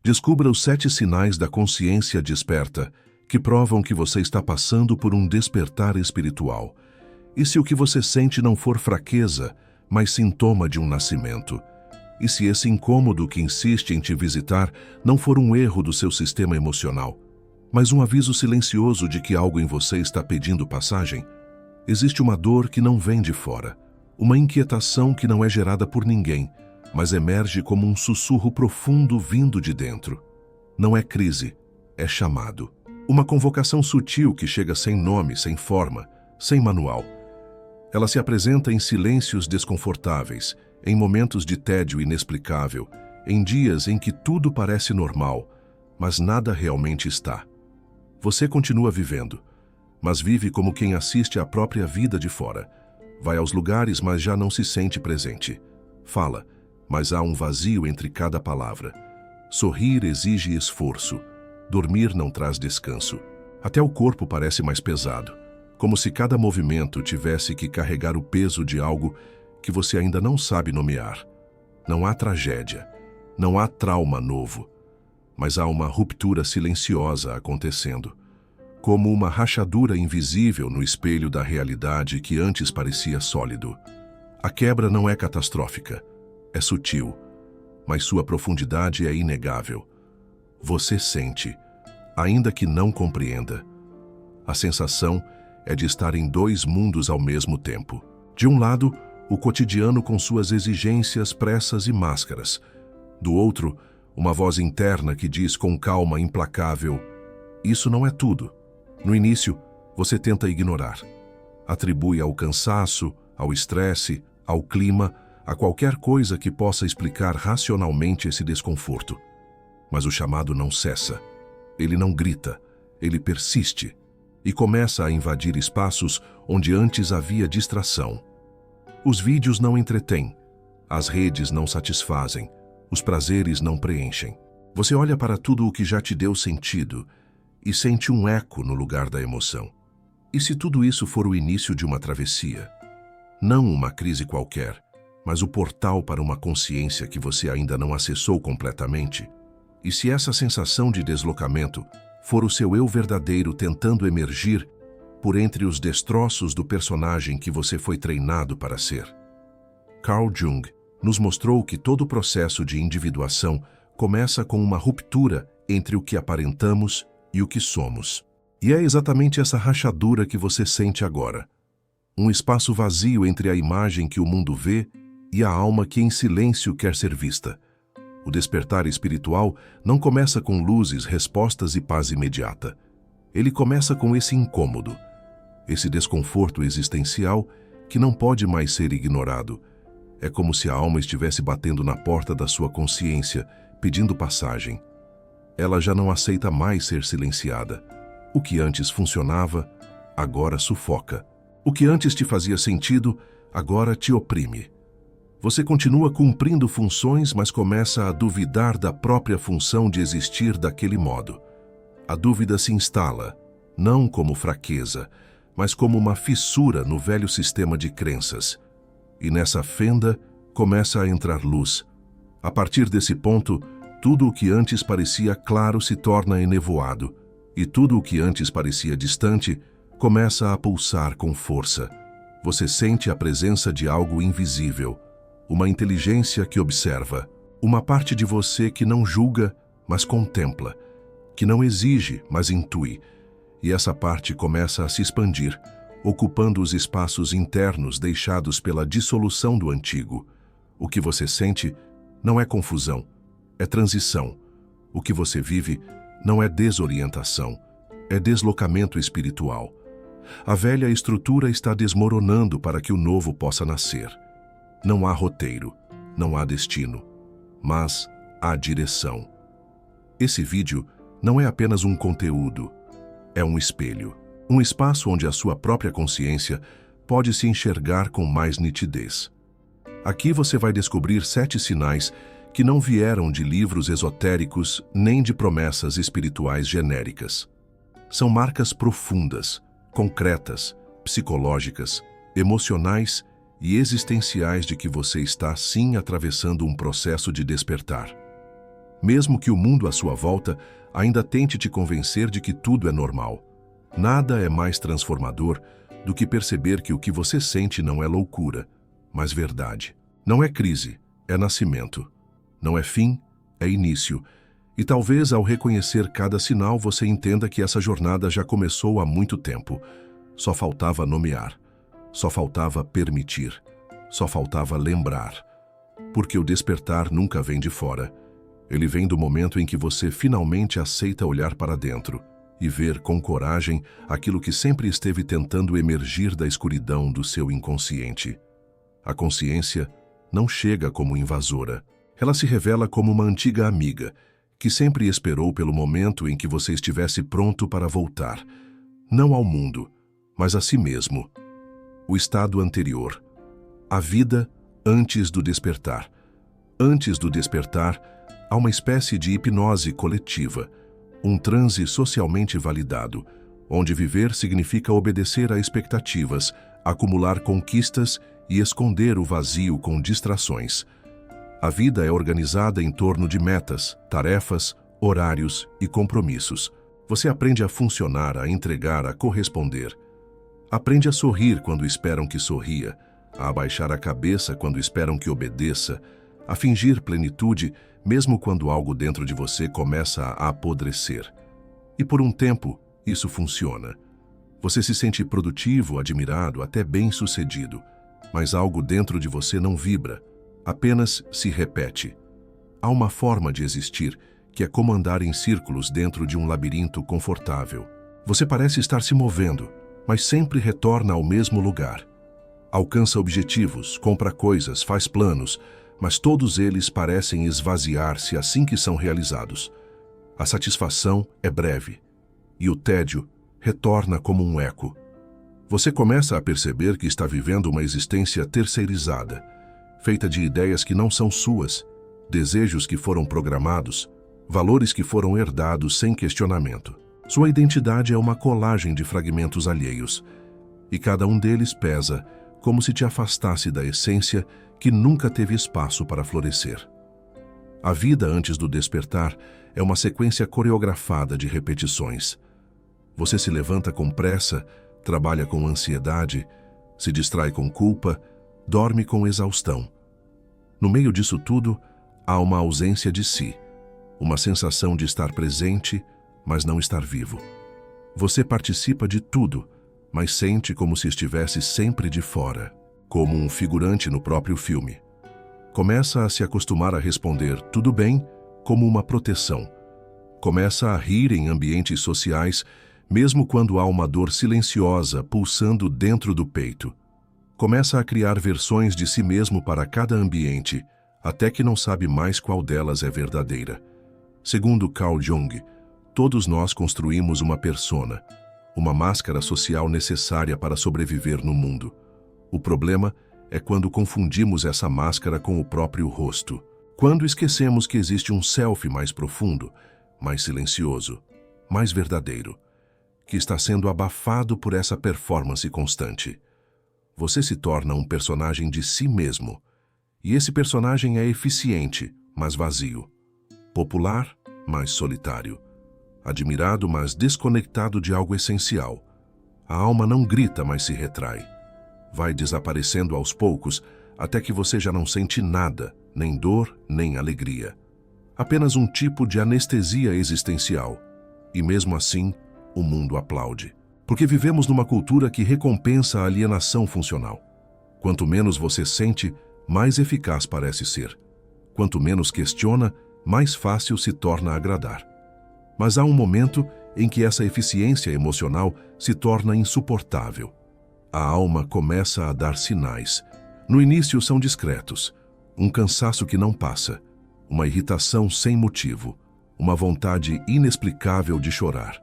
Descubra os 7 sinais da consciência desperta, que provam que você está passando por um despertar espiritual. E se o que você sente não for fraqueza, mas sintoma de um nascimento? E se esse incômodo que insiste em te visitar não for um erro do seu sistema emocional, mas um aviso silencioso de que algo em você está pedindo passagem? Existe uma dor que não vem de fora, uma inquietação que não é gerada por ninguém, mas emerge como um sussurro profundo vindo de dentro. Não é crise, é chamado. Uma convocação sutil que chega sem nome, sem forma, sem manual. Ela se apresenta em silêncios desconfortáveis, em momentos de tédio inexplicável, em dias em que tudo parece normal, mas nada realmente está. Você continua vivendo, mas vive como quem assiste à própria vida de fora. Vai aos lugares, mas já não se sente presente. Fala, mas há um vazio entre cada palavra. Sorrir exige esforço. Dormir não traz descanso. Até o corpo parece mais pesado, como se cada movimento tivesse que carregar o peso de algo que você ainda não sabe nomear. Não há tragédia, não há trauma novo, mas há uma ruptura silenciosa acontecendo, como uma rachadura invisível no espelho da realidade que antes parecia sólido. A quebra não é catastrófica, é sutil, mas sua profundidade é inegável. Você sente, ainda que não compreenda. A sensação é de estar em 2 mundos ao mesmo tempo. De um lado, o cotidiano com suas exigências, pressas e máscaras. Do outro, uma voz interna que diz com calma implacável: isso não é tudo. No início, você tenta ignorar. Atribui ao cansaço, ao estresse, ao clima, a qualquer coisa que possa explicar racionalmente esse desconforto. Mas o chamado não cessa. Ele não grita, ele persiste e começa a invadir espaços onde antes havia distração. Os vídeos não entretêm, as redes não satisfazem, os prazeres não preenchem. Você olha para tudo o que já te deu sentido e sente um eco no lugar da emoção. E se tudo isso for o início de uma travessia? Não uma crise qualquer, mas o portal para uma consciência que você ainda não acessou completamente? E se essa sensação de deslocamento for o seu eu verdadeiro tentando emergir por entre os destroços do personagem que você foi treinado para ser? Carl Jung nos mostrou que todo o processo de individuação começa com uma ruptura entre o que aparentamos e o que somos. E é exatamente essa rachadura que você sente agora. Um espaço vazio entre a imagem que o mundo vê e a alma que em silêncio quer ser vista. O despertar espiritual não começa com luzes, respostas e paz imediata. Ele começa com esse incômodo, esse desconforto existencial que não pode mais ser ignorado. É como se a alma estivesse batendo na porta da sua consciência, pedindo passagem. Ela já não aceita mais ser silenciada. O que antes funcionava, agora sufoca. O que antes te fazia sentido, agora te oprime. Você continua cumprindo funções, mas começa a duvidar da própria função de existir daquele modo. A dúvida se instala, não como fraqueza, mas como uma fissura no velho sistema de crenças. E nessa fenda começa a entrar luz. A partir desse ponto, tudo o que antes parecia claro se torna enevoado, e tudo o que antes parecia distante começa a pulsar com força. Você sente a presença de algo invisível, uma inteligência que observa, uma parte de você que não julga, mas contempla, que não exige, mas intui. E essa parte começa a se expandir, ocupando os espaços internos deixados pela dissolução do antigo. O que você sente não é confusão, é transição. O que você vive não é desorientação, é deslocamento espiritual. A velha estrutura está desmoronando para que o novo possa nascer. Não há roteiro, não há destino, mas há direção. Esse vídeo não é apenas um conteúdo, é um espelho. Um espaço onde a sua própria consciência pode se enxergar com mais nitidez. Aqui você vai descobrir 7 sinais que não vieram de livros esotéricos nem de promessas espirituais genéricas. São marcas profundas, concretas, psicológicas, emocionais e existenciais de que você está sim atravessando um processo de despertar. mesmo que o mundo à sua volta ainda tente te convencer de que tudo é normal. Nada é mais transformador do que perceber que o que você sente não é loucura, mas verdade. Não é crise, é nascimento. Não é fim, é início. E talvez ao reconhecer cada sinal você entenda que essa jornada já começou há muito tempo. Só faltava nomear, só faltava permitir, só faltava lembrar. Porque o despertar nunca vem de fora. Ele vem do momento em que você finalmente aceita olhar para dentro e ver com coragem aquilo que sempre esteve tentando emergir da escuridão do seu inconsciente. A consciência não chega como invasora. Ela se revela como uma antiga amiga, que sempre esperou pelo momento em que você estivesse pronto para voltar, não ao mundo, mas a si mesmo. O estado anterior. A vida antes do despertar. Antes do despertar, há uma espécie de hipnose coletiva, um transe socialmente validado, onde viver significa obedecer a expectativas, acumular conquistas e esconder o vazio com distrações. A vida é organizada em torno de metas, tarefas, horários e compromissos. Você aprende a funcionar, a entregar, a corresponder. Aprende a sorrir quando esperam que sorria, a abaixar a cabeça quando esperam que obedeça, a fingir plenitude mesmo quando algo dentro de você começa a apodrecer. E por um tempo, isso funciona. Você se sente produtivo, admirado, até bem-sucedido, mas algo dentro de você não vibra, apenas se repete. Há uma forma de existir que é como andar em círculos dentro de um labirinto confortável. Você parece estar se movendo, mas sempre retorna ao mesmo lugar. Alcança objetivos, compra coisas, faz planos, mas todos eles parecem esvaziar-se assim que são realizados. A satisfação é breve, e o tédio retorna como um eco. Você começa a perceber que está vivendo uma existência terceirizada, feita de ideias que não são suas, desejos que foram programados, valores que foram herdados sem questionamento. Sua identidade é uma colagem de fragmentos alheios, e cada um deles pesa como se te afastasse da essência que nunca teve espaço para florescer. A vida antes do despertar é uma sequência coreografada de repetições. Você se levanta com pressa, trabalha com ansiedade, se distrai com culpa, dorme com exaustão. No meio disso tudo, há uma ausência de si, uma sensação de estar presente, mas não estar vivo. Você participa de tudo, mas sente como se estivesse sempre de fora, como um figurante no próprio filme. Começa a se acostumar a responder "tudo bem" como uma proteção. Começa a rir em ambientes sociais, mesmo quando há uma dor silenciosa pulsando dentro do peito. Começa a criar versões de si mesmo para cada ambiente, até que não sabe mais qual delas é verdadeira. Segundo Carl Jung, todos nós construímos uma persona, uma máscara social necessária para sobreviver no mundo. O problema é quando confundimos essa máscara com o próprio rosto. Quando esquecemos que existe um self mais profundo, mais silencioso, mais verdadeiro, que está sendo abafado por essa performance constante. Você se torna um personagem de si mesmo, e esse personagem é eficiente, mas vazio. Popular, mas solitário. Admirado, mas desconectado de algo essencial. A alma não grita, mas se retrai. Vai desaparecendo aos poucos, até que você já não sente nada, nem dor, nem alegria. Apenas um tipo de anestesia existencial. E mesmo assim, o mundo aplaude. Porque vivemos numa cultura que recompensa a alienação funcional. Quanto menos você sente, mais eficaz parece ser. Quanto menos questiona, mais fácil se torna agradar. Mas há um momento em que essa eficiência emocional se torna insuportável. A alma começa a dar sinais. No início são discretos. Um cansaço que não passa. Uma irritação sem motivo. Uma vontade inexplicável de chorar.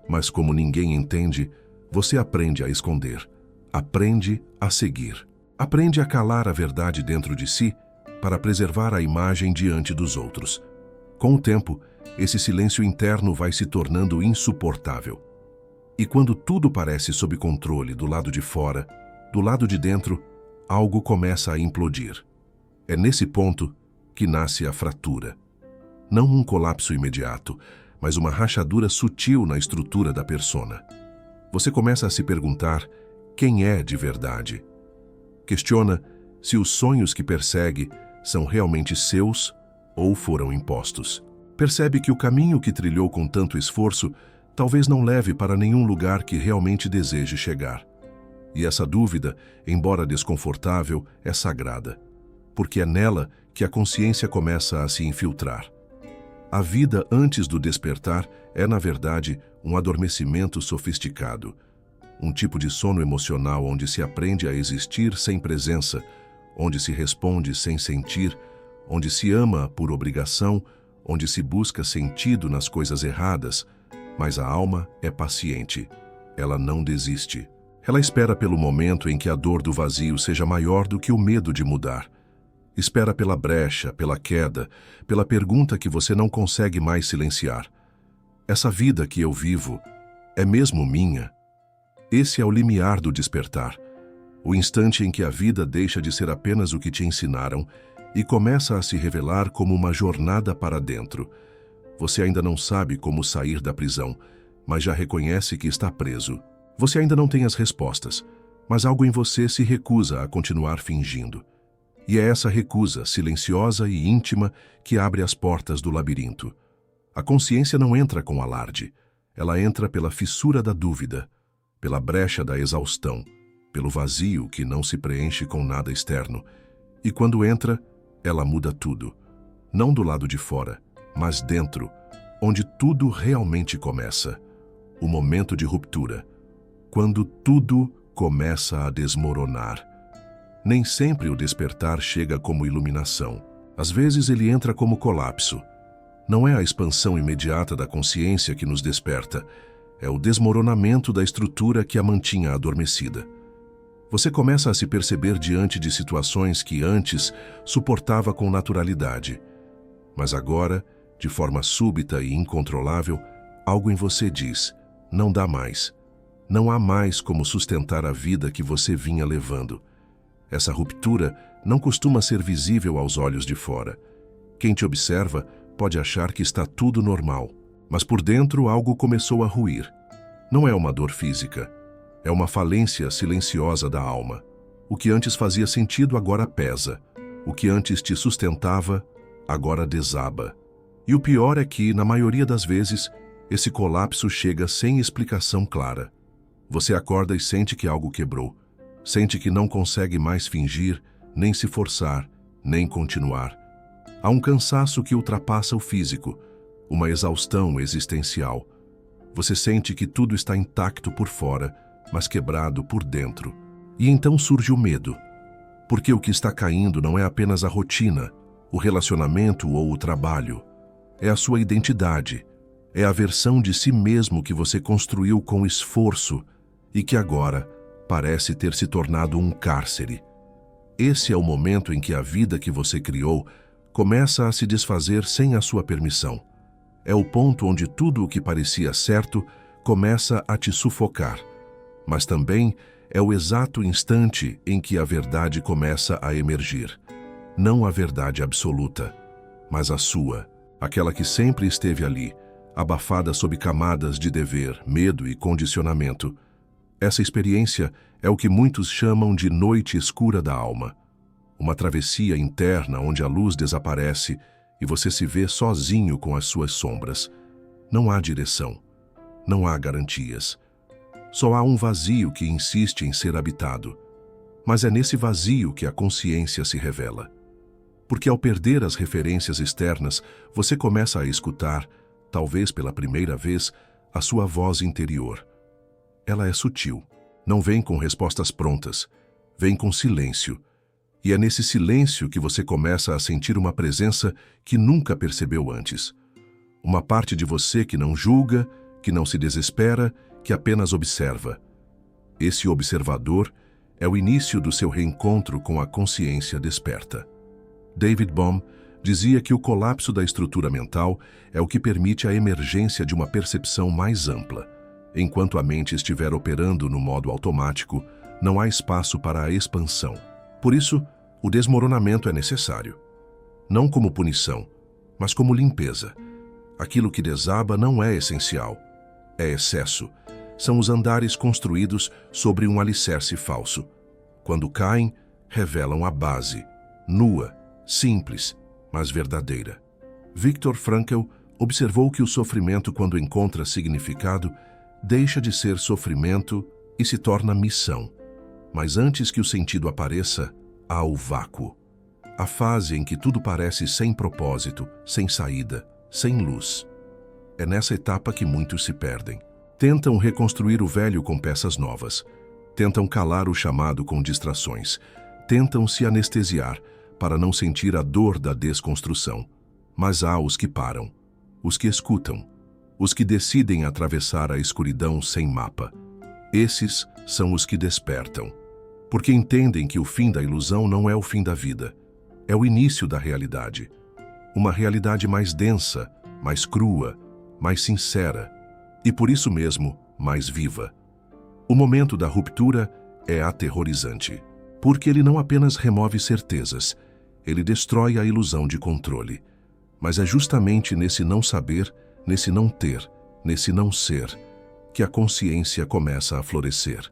Mas como ninguém entende, você aprende a esconder. Aprende a seguir. Aprende a calar a verdade dentro de si para preservar a imagem diante dos outros. Com o tempo, esse silêncio interno vai se tornando insuportável. E quando tudo parece sob controle do lado de fora, do lado de dentro, algo começa a implodir. É nesse ponto que nasce a fratura. Não um colapso imediato, mas uma rachadura sutil na estrutura da persona. Você começa a se perguntar quem é de verdade. Questiona se os sonhos que persegue são realmente seus ou foram impostos. Percebe que o caminho que trilhou com tanto esforço talvez não leve para nenhum lugar que realmente deseje chegar. E essa dúvida, embora desconfortável, é sagrada, porque é nela que a consciência começa a se infiltrar. A vida antes do despertar é, na verdade, um adormecimento sofisticado, um tipo de sono emocional onde se aprende a existir sem presença, onde se responde sem sentir, onde se ama por obrigação, onde se busca sentido nas coisas erradas, mas a alma é paciente. Ela não desiste. Ela espera pelo momento em que a dor do vazio seja maior do que o medo de mudar. Espera pela brecha, pela queda, pela pergunta que você não consegue mais silenciar. Essa vida que eu vivo é mesmo minha? Esse é o limiar do despertar, o instante em que a vida deixa de ser apenas o que te ensinaram e começa a se revelar como uma jornada para dentro. Você ainda não sabe como sair da prisão, mas já reconhece que está preso. Você ainda não tem as respostas, mas algo em você se recusa a continuar fingindo. E é essa recusa, silenciosa e íntima, que abre as portas do labirinto. A consciência não entra com alarde. Ela entra pela fissura da dúvida, pela brecha da exaustão, pelo vazio que não se preenche com nada externo. E quando entra, ela muda tudo. Não do lado de fora, mas dentro, onde tudo realmente começa. O momento de ruptura. Quando tudo começa a desmoronar. Nem sempre o despertar chega como iluminação. Às vezes ele entra como colapso. Não é a expansão imediata da consciência que nos desperta, é o desmoronamento da estrutura que a mantinha adormecida. Você começa a se perceber diante de situações que antes suportava com naturalidade. Mas agora, de forma súbita e incontrolável, algo em você diz: não dá mais. Não há mais como sustentar a vida que você vinha levando. Essa ruptura não costuma ser visível aos olhos de fora. Quem te observa pode achar que está tudo normal, mas por dentro algo começou a ruir. Não é uma dor física, é uma falência silenciosa da alma. O que antes fazia sentido agora pesa. O que antes te sustentava, agora desaba. E o pior é que, na maioria das vezes, esse colapso chega sem explicação clara. Você acorda e sente que algo quebrou. Sente que não consegue mais fingir, nem se forçar, nem continuar. Há um cansaço que ultrapassa o físico, uma exaustão existencial. Você sente que tudo está intacto por fora, mas quebrado por dentro. E então surge o medo. Porque o que está caindo não é apenas a rotina, o relacionamento ou o trabalho. É a sua identidade. É a versão de si mesmo que você construiu com esforço e que agora parece ter se tornado um cárcere. Esse é o momento em que a vida que você criou começa a se desfazer sem a sua permissão. É o ponto onde tudo o que parecia certo começa a te sufocar. Mas também é o exato instante em que a verdade começa a emergir. Não a verdade absoluta, mas a sua, aquela que sempre esteve ali, abafada sob camadas de dever, medo e condicionamento. Essa experiência é o que muitos chamam de noite escura da alma. Uma travessia interna onde a luz desaparece e você se vê sozinho com as suas sombras. Não há direção. Não há garantias. Só há um vazio que insiste em ser habitado. Mas é nesse vazio que a consciência se revela. Porque ao perder as referências externas, você começa a escutar, talvez pela primeira vez, a sua voz interior. Ela é sutil. Não vem com respostas prontas. Vem com silêncio. E é nesse silêncio que você começa a sentir uma presença que nunca percebeu antes. Uma parte de você que não julga, que não se desespera, que apenas observa. Esse observador é o início do seu reencontro com a consciência desperta. David Bohm dizia que o colapso da estrutura mental é o que permite a emergência de uma percepção mais ampla. Enquanto a mente estiver operando no modo automático, não há espaço para a expansão. Por isso, o desmoronamento é necessário. Não como punição, mas como limpeza. Aquilo que desaba não é essencial, é excesso. São os andares construídos sobre um alicerce falso. Quando caem, revelam a base, nua, simples, mas verdadeira. Viktor Frankl observou que o sofrimento, quando encontra significado, deixa de ser sofrimento e se torna missão. Mas antes que o sentido apareça, há o vácuo. A fase em que tudo parece sem propósito, sem saída, sem luz. É nessa etapa que muitos se perdem. Tentam reconstruir o velho com peças novas. Tentam calar o chamado com distrações. Tentam se anestesiar para não sentir a dor da desconstrução. Mas há os que param, os que escutam, os que decidem atravessar a escuridão sem mapa. Esses são os que despertam, porque entendem que o fim da ilusão não é o fim da vida, é o início da realidade. Uma realidade mais densa, mais crua, mais sincera e, por isso mesmo, mais viva. O momento da ruptura é aterrorizante, porque ele não apenas remove certezas, ele destrói a ilusão de controle. Mas é justamente nesse não saber, nesse não ter, nesse não ser, que a consciência começa a florescer.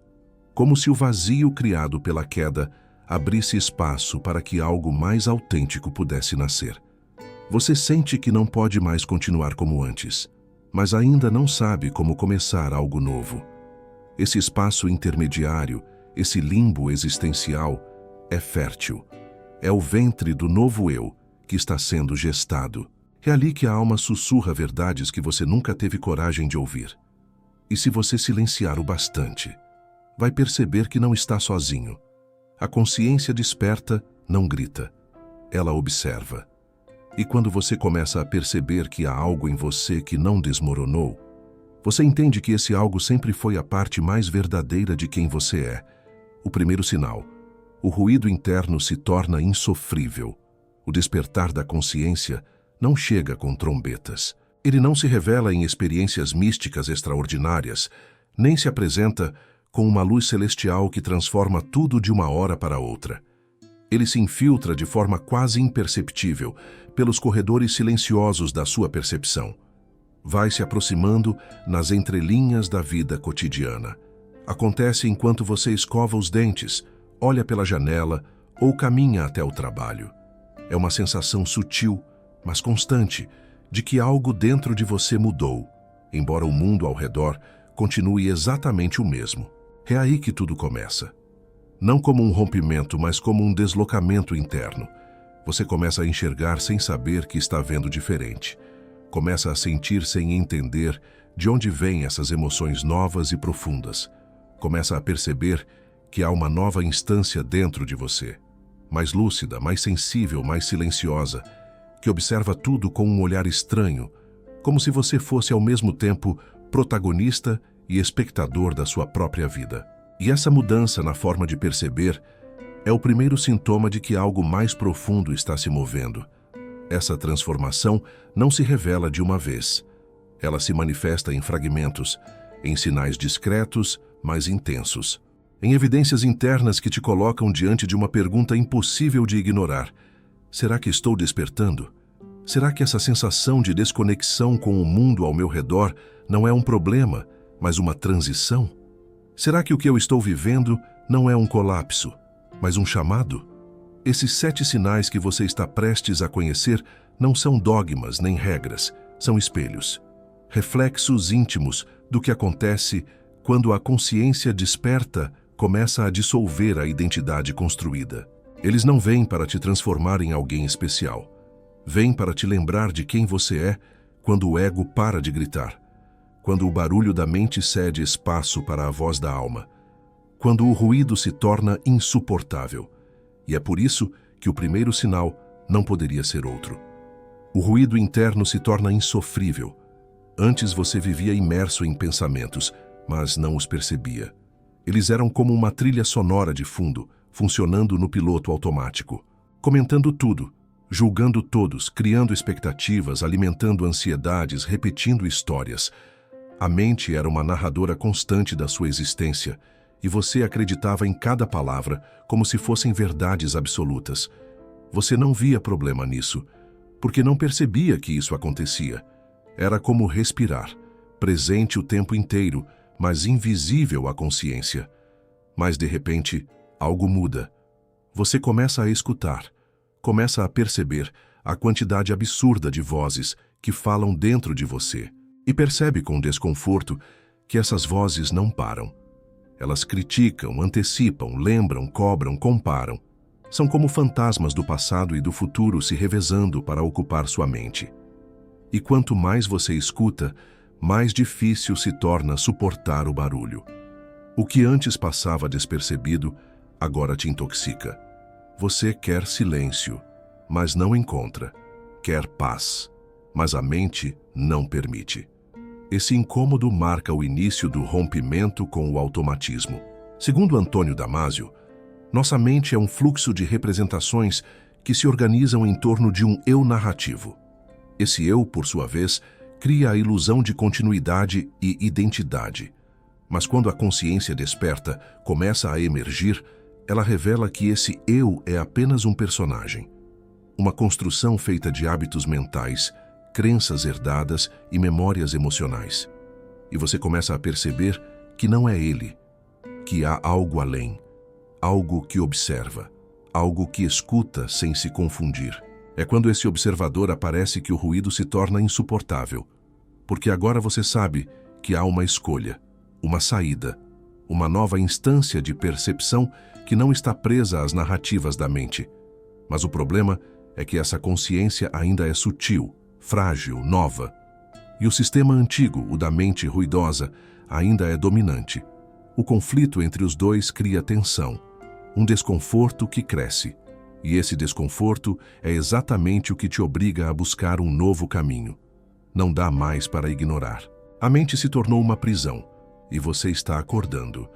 Como se o vazio criado pela queda abrisse espaço para que algo mais autêntico pudesse nascer. Você sente que não pode mais continuar como antes, mas ainda não sabe como começar algo novo. Esse espaço intermediário, esse limbo existencial, é fértil. É o ventre do novo eu, que está sendo gestado. É ali que a alma sussurra verdades que você nunca teve coragem de ouvir. E se você silenciar o bastante, vai perceber que não está sozinho. A consciência desperta, não grita. Ela observa. E quando você começa a perceber que há algo em você que não desmoronou, você entende que esse algo sempre foi a parte mais verdadeira de quem você é. O primeiro sinal. O ruído interno se torna insofrível. O despertar da consciência não chega com trombetas. Ele não se revela em experiências místicas extraordinárias, nem se apresenta com uma luz celestial que transforma tudo de uma hora para outra. Ele se infiltra de forma quase imperceptível pelos corredores silenciosos da sua percepção. Vai se aproximando nas entrelinhas da vida cotidiana. Acontece enquanto você escova os dentes, olha pela janela ou caminha até o trabalho. É uma sensação sutil, mas constante, de que algo dentro de você mudou, embora o mundo ao redor continue exatamente o mesmo. É aí que tudo começa. Não como um rompimento, mas como um deslocamento interno. Você começa a enxergar sem saber que está vendo diferente. Começa a sentir sem entender de onde vêm essas emoções novas e profundas. Começa a perceber que há uma nova instância dentro de você. Mais lúcida, mais sensível, mais silenciosa, que observa tudo com um olhar estranho, como se você fosse ao mesmo tempo protagonista e espectador da sua própria vida. E essa mudança na forma de perceber é o primeiro sintoma de que algo mais profundo está se movendo. Essa transformação não se revela de uma vez. Ela se manifesta em fragmentos, em sinais discretos, mas intensos. Em evidências internas que te colocam diante de uma pergunta impossível de ignorar. Será que estou despertando? Será que essa sensação de desconexão com o mundo ao meu redor não é um problema, mas uma transição? Será que o que eu estou vivendo não é um colapso, mas um chamado? Esses 7 sinais que você está prestes a conhecer não são dogmas nem regras, são espelhos. Reflexos íntimos do que acontece quando a consciência desperta começa a dissolver a identidade construída. Eles não vêm para te transformar em alguém especial. Vêm para te lembrar de quem você é quando o ego para de gritar. Quando o barulho da mente cede espaço para a voz da alma. Quando o ruído se torna insuportável. E é por isso que o primeiro sinal não poderia ser outro. O ruído interno se torna insofrível. Antes você vivia imerso em pensamentos, mas não os percebia. Eles eram como uma trilha sonora de fundo, funcionando no piloto automático, comentando tudo, julgando todos, criando expectativas, alimentando ansiedades, repetindo histórias. A mente era uma narradora constante da sua existência, e você acreditava em cada palavra como se fossem verdades absolutas. Você não via problema nisso. porque não percebia que isso acontecia. Era como respirar, presente o tempo inteiro, mas invisível à consciência. Mas, de repente, algo muda. Você começa a escutar, começa a perceber a quantidade absurda de vozes que falam dentro de você e percebe com desconforto que essas vozes não param. Elas criticam, antecipam, lembram, cobram, comparam. São como fantasmas do passado e do futuro se revezando para ocupar sua mente. E quanto mais você escuta, mais difícil se torna suportar o barulho. O que antes passava despercebido, agora te intoxica. Você quer silêncio, mas não encontra. Quer paz, mas a mente não permite. Esse incômodo marca o início do rompimento com o automatismo. Segundo Antônio Damasio, nossa mente é um fluxo de representações que se organizam em torno de um eu narrativo. Esse eu, por sua vez, cria a ilusão de continuidade e identidade. Mas quando a consciência desperta, começa a emergir, ela revela que esse eu é apenas um personagem. Uma construção feita de hábitos mentais, crenças herdadas e memórias emocionais. E você começa a perceber que não é ele, que há algo além, algo que observa, algo que escuta sem se confundir. É quando esse observador aparece que o ruído se torna insuportável, porque agora você sabe que há uma escolha, uma saída, uma nova instância de percepção que não está presa às narrativas da mente. Mas o problema é que essa consciência ainda é sutil, frágil, nova. E o sistema antigo, o da mente ruidosa, ainda é dominante. O conflito entre os dois cria tensão, um desconforto que cresce. E esse desconforto é exatamente o que te obriga a buscar um novo caminho. Não dá mais para ignorar. A mente se tornou uma prisão, e você está acordando.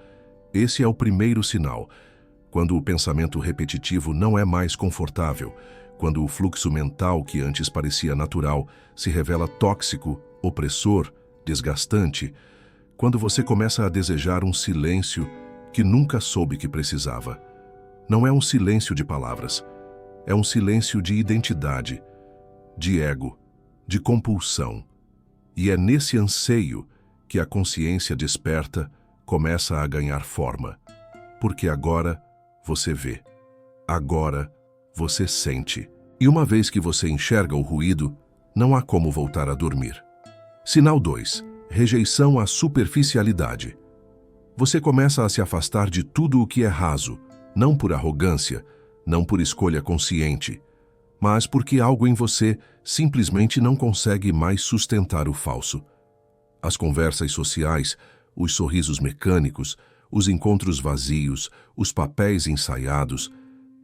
Esse é o primeiro sinal, quando o pensamento repetitivo não é mais confortável, quando o fluxo mental que antes parecia natural se revela tóxico, opressor, desgastante, quando você começa a desejar um silêncio que nunca soube que precisava. Não é um silêncio de palavras, é um silêncio de identidade, de ego, de compulsão. E é nesse anseio que a consciência desperta começa a ganhar forma. Porque agora você vê, agora você sente. E uma vez que você enxerga o ruído, não há como voltar a dormir. Sinal 2. Rejeição à superficialidade. Você começa a se afastar de tudo o que é raso, não por arrogância, não por escolha consciente, mas porque algo em você simplesmente não consegue mais sustentar o falso. As conversas sociais, os sorrisos mecânicos, os encontros vazios, os papéis ensaiados,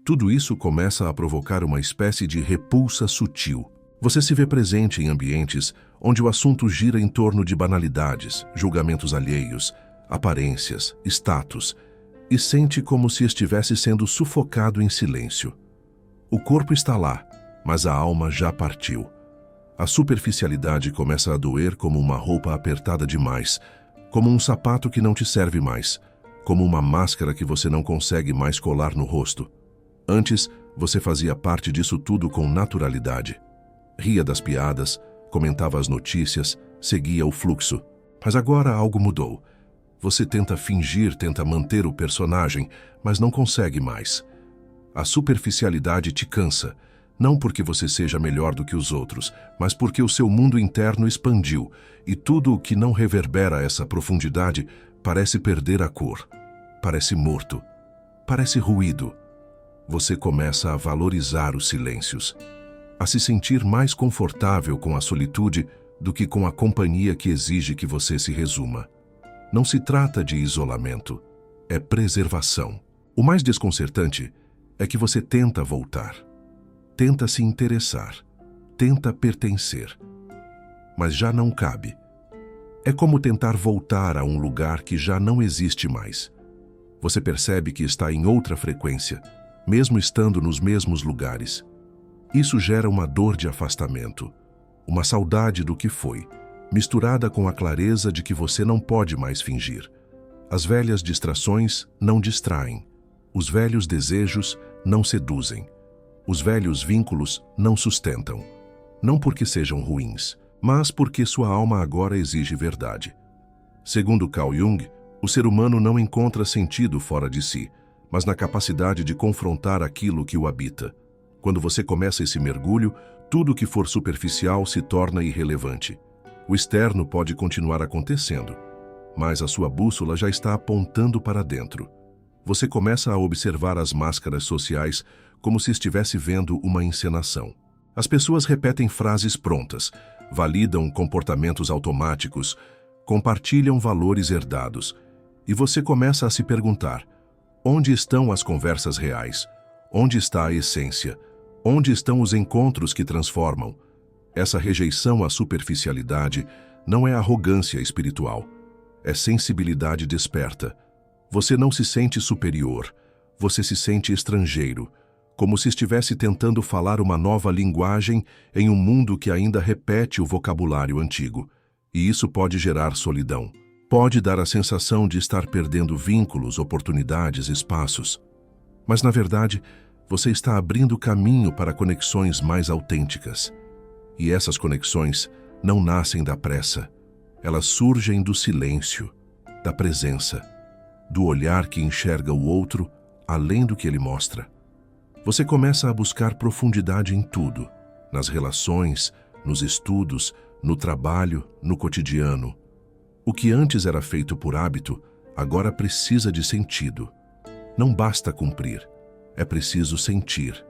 tudo isso começa a provocar uma espécie de repulsa sutil. Você se vê presente em ambientes onde o assunto gira em torno de banalidades, julgamentos alheios, aparências, status, e sente como se estivesse sendo sufocado em silêncio. O corpo está lá, mas a alma já partiu. A superficialidade começa a doer como uma roupa apertada demais, como um sapato que não te serve mais, como uma máscara que você não consegue mais colar no rosto. Antes, você fazia parte disso tudo com naturalidade. Ria das piadas, comentava as notícias, seguia o fluxo. Mas agora algo mudou. Você tenta fingir, tenta manter o personagem, mas não consegue mais. A superficialidade te cansa, não porque você seja melhor do que os outros, mas porque o seu mundo interno expandiu e tudo o que não reverbera essa profundidade parece perder a cor, parece morto, parece ruído. Você começa a valorizar os silêncios, a se sentir mais confortável com a solitude do que com a companhia que exige que você se resuma. Não se trata de isolamento, é preservação. O mais desconcertante é que você tenta voltar, tenta se interessar, tenta pertencer, mas já não cabe. É como tentar voltar a um lugar que já não existe mais. Você percebe que está em outra frequência, mesmo estando nos mesmos lugares. Isso gera uma dor de afastamento, uma saudade do que foi, misturada com a clareza de que você não pode mais fingir. As velhas distrações não distraem, os velhos desejos não seduzem, os velhos vínculos não sustentam. não porque sejam ruins, mas porque sua alma agora exige verdade. Segundo Carl Jung, o ser humano não encontra sentido fora de si, mas na capacidade de confrontar aquilo que o habita. Quando você começa esse mergulho, tudo que for superficial se torna irrelevante. O externo pode continuar acontecendo, mas a sua bússola já está apontando para dentro. Você começa a observar as máscaras sociais como se estivesse vendo uma encenação. As pessoas repetem frases prontas, validam comportamentos automáticos, compartilham valores herdados, e você começa a se perguntar: onde estão as conversas reais? Onde está a essência? Onde estão os encontros que transformam? Essa rejeição à superficialidade não é arrogância espiritual, é sensibilidade desperta. Você não se sente superior, você se sente estrangeiro, como se estivesse tentando falar uma nova linguagem em um mundo que ainda repete o vocabulário antigo. E isso pode gerar solidão. Pode dar a sensação de estar perdendo vínculos, oportunidades, espaços. Mas, na verdade, você está abrindo caminho para conexões mais autênticas. E essas conexões não nascem da pressa. Elas surgem do silêncio, da presença, do olhar que enxerga o outro além do que ele mostra. Você começa a buscar profundidade em tudo, nas relações, nos estudos, no trabalho, no cotidiano. O que antes era feito por hábito, agora precisa de sentido. Não basta cumprir, é preciso sentir.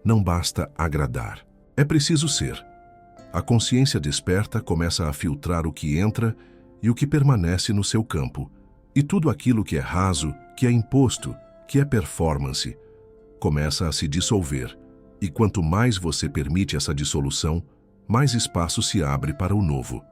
Não basta agradar, é preciso ser. A consciência desperta começa a filtrar o que entra e o que permanece no seu campo. E tudo aquilo que é raso, que é imposto, que é performance, começa a se dissolver. E quanto mais você permite essa dissolução, mais espaço se abre para o novo.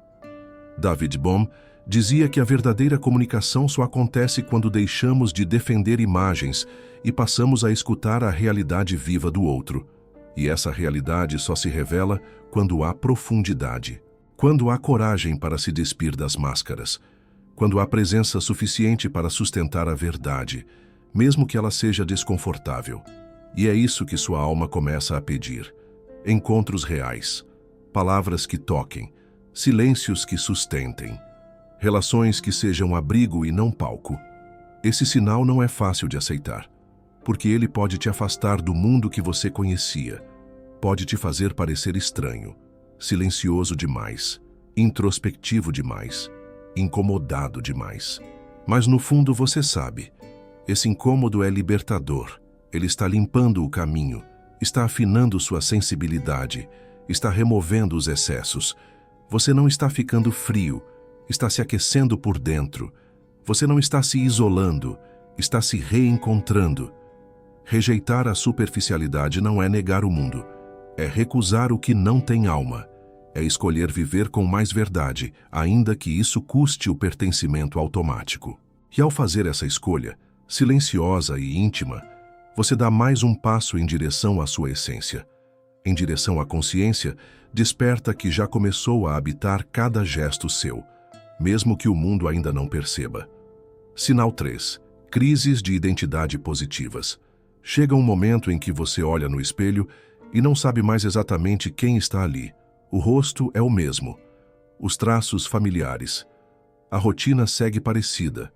David Bohm dizia que a verdadeira comunicação só acontece quando deixamos de defender imagens e passamos a escutar a realidade viva do outro. E essa realidade só se revela quando há profundidade, quando há coragem para se despir das máscaras, quando há presença suficiente para sustentar a verdade, mesmo que ela seja desconfortável. E é isso que sua alma começa a pedir: encontros reais, palavras que toquem, silêncios que sustentem, relações que sejam abrigo e não palco. Esse sinal não é fácil de aceitar, porque ele pode te afastar do mundo que você conhecia, pode te fazer parecer estranho, silencioso demais, introspectivo demais, incomodado demais. Mas no fundo você sabe, esse incômodo é libertador. Ele está limpando o caminho, está afinando sua sensibilidade, está removendo os excessos. Você não está ficando frio, está se aquecendo por dentro. Você não está se isolando, está se reencontrando. Rejeitar a superficialidade não é negar o mundo, é recusar o que não tem alma. É escolher viver com mais verdade, ainda que isso custe o pertencimento automático. E ao fazer essa escolha, silenciosa e íntima, você dá mais um passo em direção à sua essência. Em direção à consciência, desperta que já começou a habitar cada gesto seu, mesmo que o mundo ainda não perceba. Sinal 3. Crises de identidade positivas. Chega um momento em que você olha no espelho e não sabe mais exatamente quem está ali. O rosto é o mesmo, os traços familiares. A rotina segue parecida,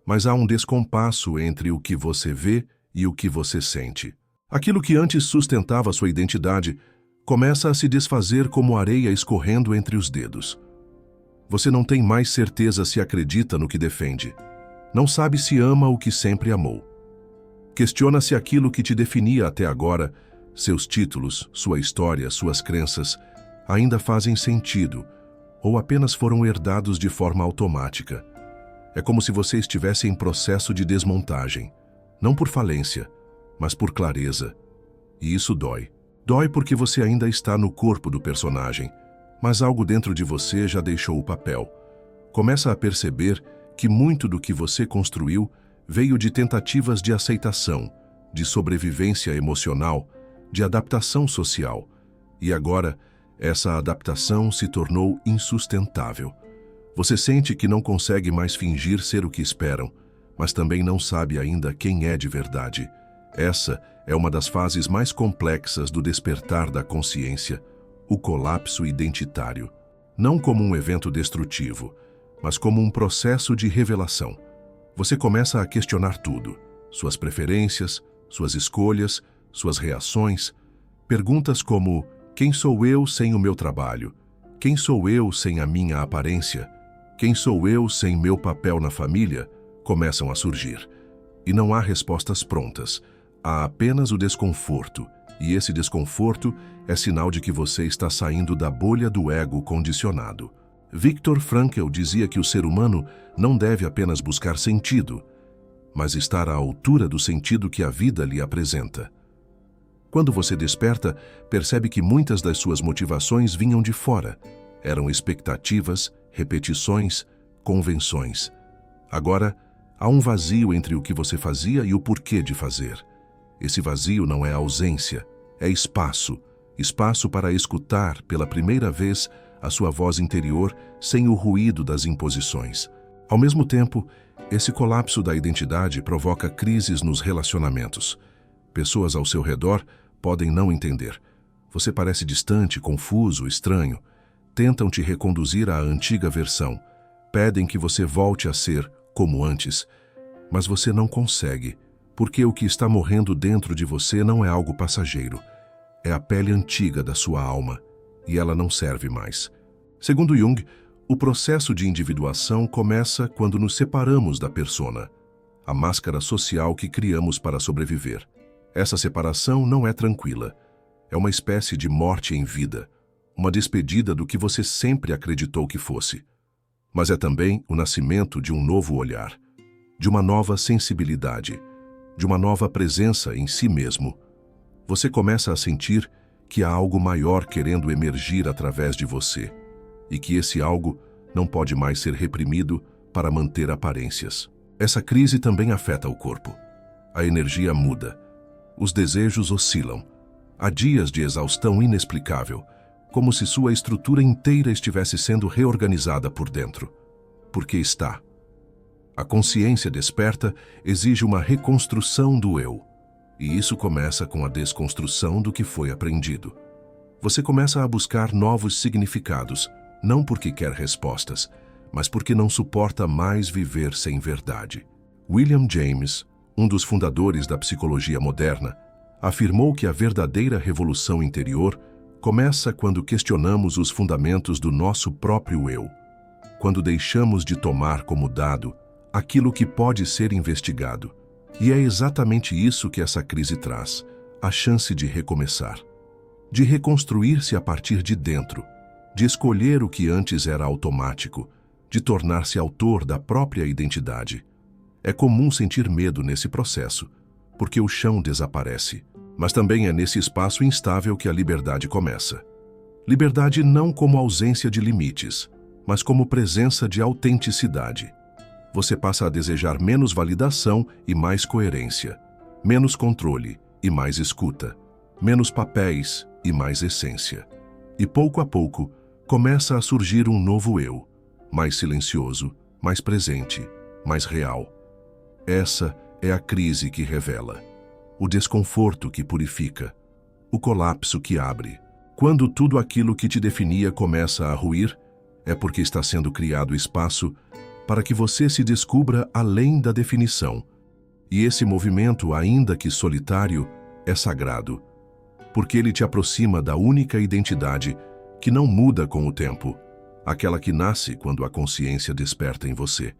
mas há um descompasso entre o que você vê e o que você sente. Aquilo que antes sustentava sua identidade começa a se desfazer como areia escorrendo entre os dedos. Você não tem mais certeza se acredita no que defende. Não sabe se ama o que sempre amou. Questiona se aquilo que te definia até agora, seus títulos, sua história, suas crenças, ainda fazem sentido ou apenas foram herdados de forma automática. É como se você estivesse em processo de desmontagem, não por falência, mas por clareza. E isso dói. Dói porque você ainda está no corpo do personagem, mas algo dentro de você já deixou o papel. Começa a perceber que muito do que você construiu veio de tentativas de aceitação, de sobrevivência emocional, de adaptação social. E agora, essa adaptação se tornou insustentável. Você sente que não consegue mais fingir ser o que esperam, mas também não sabe ainda quem é de verdade. Essa é uma das fases mais complexas do despertar da consciência, o colapso identitário, não como um evento destrutivo, mas como um processo de revelação. Você começa a questionar tudo: suas preferências, suas escolhas, suas reações. Perguntas como: quem sou eu sem o meu trabalho? Quem sou eu sem a minha aparência? Quem sou eu sem meu papel na família? Começam a surgir. E não há respostas prontas. Há apenas o desconforto, e esse desconforto é sinal de que você está saindo da bolha do ego condicionado. Viktor Frankl dizia que o ser humano não deve apenas buscar sentido, mas estar à altura do sentido que a vida lhe apresenta. Quando você desperta, percebe que muitas das suas motivações vinham de fora. Eram expectativas, repetições, convenções. Agora, há um vazio entre o que você fazia e o porquê de fazer. Esse vazio não é ausência, é espaço. Espaço para escutar, pela primeira vez, a sua voz interior sem o ruído das imposições. Ao mesmo tempo, esse colapso da identidade provoca crises nos relacionamentos. Pessoas ao seu redor podem não entender. Você parece distante, confuso, estranho. Tentam te reconduzir à antiga versão. Pedem que você volte a ser como antes. Mas você não consegue, porque o que está morrendo dentro de você não é algo passageiro. É a pele antiga da sua alma, e ela não serve mais. Segundo Jung, o processo de individuação começa quando nos separamos da persona, a máscara social que criamos para sobreviver. Essa separação não é tranquila. É uma espécie de morte em vida, uma despedida do que você sempre acreditou que fosse. Mas é também o nascimento de um novo olhar, de uma nova sensibilidade, de uma nova presença em si mesmo. Você começa a sentir que há algo maior querendo emergir através de você, e que esse algo não pode mais ser reprimido para manter aparências. Essa crise também afeta o corpo. A energia muda. Os desejos oscilam. Há dias de exaustão inexplicável, como se sua estrutura inteira estivesse sendo reorganizada por dentro. Porque está. A consciência desperta exige uma reconstrução do eu. E isso começa com a desconstrução do que foi aprendido. Você começa a buscar novos significados, não porque quer respostas, mas porque não suporta mais viver sem verdade. William James, um dos fundadores da psicologia moderna, afirmou que a verdadeira revolução interior começa quando questionamos os fundamentos do nosso próprio eu, quando deixamos de tomar como dado aquilo que pode ser investigado. E é exatamente isso que essa crise traz, a chance de recomeçar, de reconstruir-se a partir de dentro, de escolher o que antes era automático, de tornar-se autor da própria identidade. É comum sentir medo nesse processo, porque o chão desaparece. Mas também é nesse espaço instável que a liberdade começa. Liberdade não como ausência de limites, mas como presença de autenticidade. Você passa a desejar menos validação e mais coerência, menos controle e mais escuta, menos papéis e mais essência. E pouco a pouco, começa a surgir um novo eu, mais silencioso, mais presente, mais real. Essa é a crise que revela, o desconforto que purifica, o colapso que abre. Quando tudo aquilo que te definia começa a ruir, é porque está sendo criado espaço para que você se descubra além da definição. E esse movimento, ainda que solitário, é sagrado, porque ele te aproxima da única identidade que não muda com o tempo, aquela que nasce quando a consciência desperta em você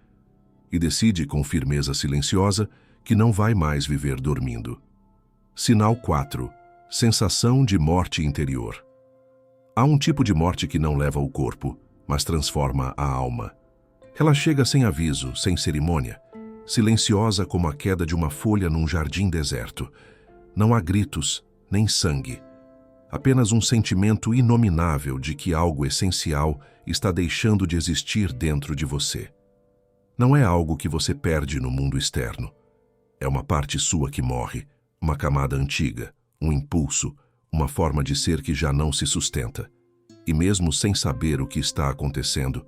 e decide com firmeza silenciosa que não vai mais viver dormindo. Sinal 4. Sensação de morte interior. Há um tipo de morte que não leva o corpo, mas transforma a alma. Ela chega sem aviso, sem cerimônia, silenciosa como a queda de uma folha num jardim deserto. Não há gritos, nem sangue. Apenas um sentimento inominável de que algo essencial está deixando de existir dentro de você. Não é algo que você perde no mundo externo. É uma parte sua que morre, uma camada antiga, um impulso, uma forma de ser que já não se sustenta. E mesmo sem saber o que está acontecendo,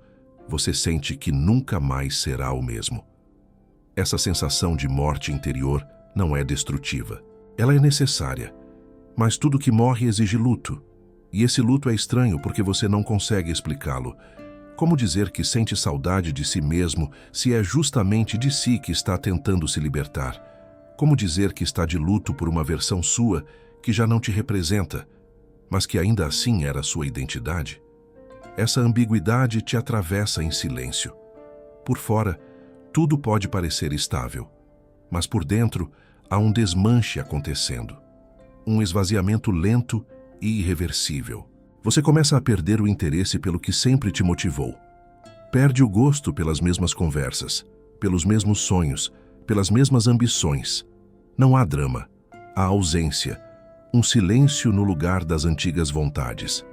você sente que nunca mais será o mesmo. Essa sensação de morte interior não é destrutiva. Ela é necessária, mas tudo que morre exige luto. E esse luto é estranho porque você não consegue explicá-lo. Como dizer que sente saudade de si mesmo se é justamente de si que está tentando se libertar? Como dizer que está de luto por uma versão sua que já não te representa, mas que ainda assim era sua identidade? Essa ambiguidade te atravessa em silêncio. Por fora, tudo pode parecer estável, mas por dentro há um desmanche acontecendo. Um esvaziamento lento e irreversível. Você começa a perder o interesse pelo que sempre te motivou. Perde o gosto pelas mesmas conversas, pelos mesmos sonhos, pelas mesmas ambições. Não há drama, há ausência, um silêncio no lugar das antigas vontades.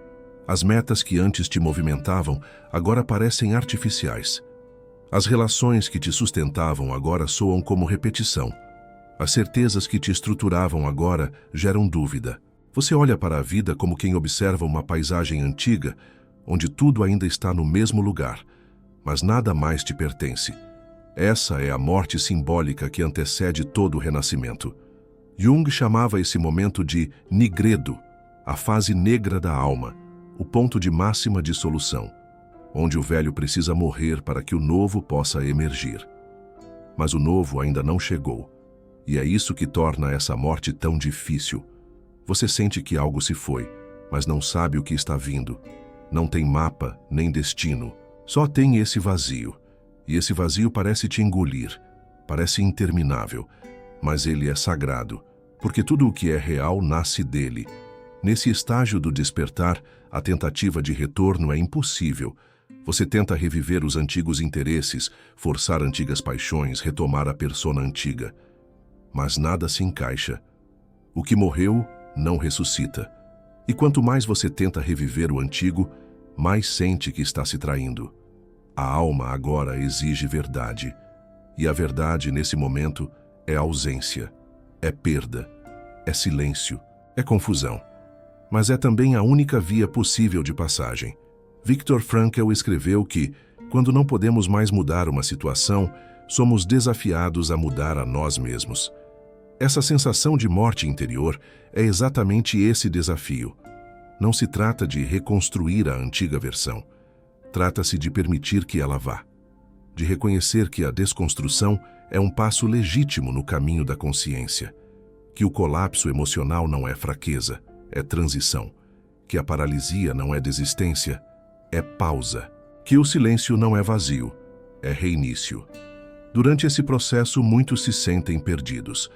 As metas que antes te movimentavam agora parecem artificiais. As relações que te sustentavam agora soam como repetição. As certezas que te estruturavam agora geram dúvida. Você olha para a vida como quem observa uma paisagem antiga, onde tudo ainda está no mesmo lugar, mas nada mais te pertence. Essa é a morte simbólica que antecede todo o renascimento. Jung chamava esse momento de nigredo, a fase negra da alma, o ponto de máxima dissolução, onde o velho precisa morrer para que o novo possa emergir. Mas o novo ainda não chegou, e é isso que torna essa morte tão difícil. Você sente que algo se foi, mas não sabe o que está vindo. Não tem mapa, nem destino. Só tem esse vazio. E esse vazio parece te engolir. Parece interminável. Mas ele é sagrado, porque tudo o que é real nasce dele. Nesse estágio do despertar, a tentativa de retorno é impossível. Você tenta reviver os antigos interesses, forçar antigas paixões, retomar a persona antiga. Mas nada se encaixa. O que morreu não ressuscita. E quanto mais você tenta reviver o antigo, mais sente que está se traindo. A alma agora exige verdade. E a verdade, nesse momento, é ausência, é perda, é silêncio, é confusão. Mas é também a única via possível de passagem. Viktor Frankl escreveu que, quando não podemos mais mudar uma situação, somos desafiados a mudar a nós mesmos. Essa sensação de morte interior é exatamente esse desafio. Não se trata de reconstruir a antiga versão. Trata-se de permitir que ela vá. De reconhecer que a desconstrução é um passo legítimo no caminho da consciência. Que o colapso emocional não é fraqueza, é transição. Que a paralisia não é desistência, é pausa. Que o silêncio não é vazio, é reinício. Durante esse processo, muitos se sentem perdidos.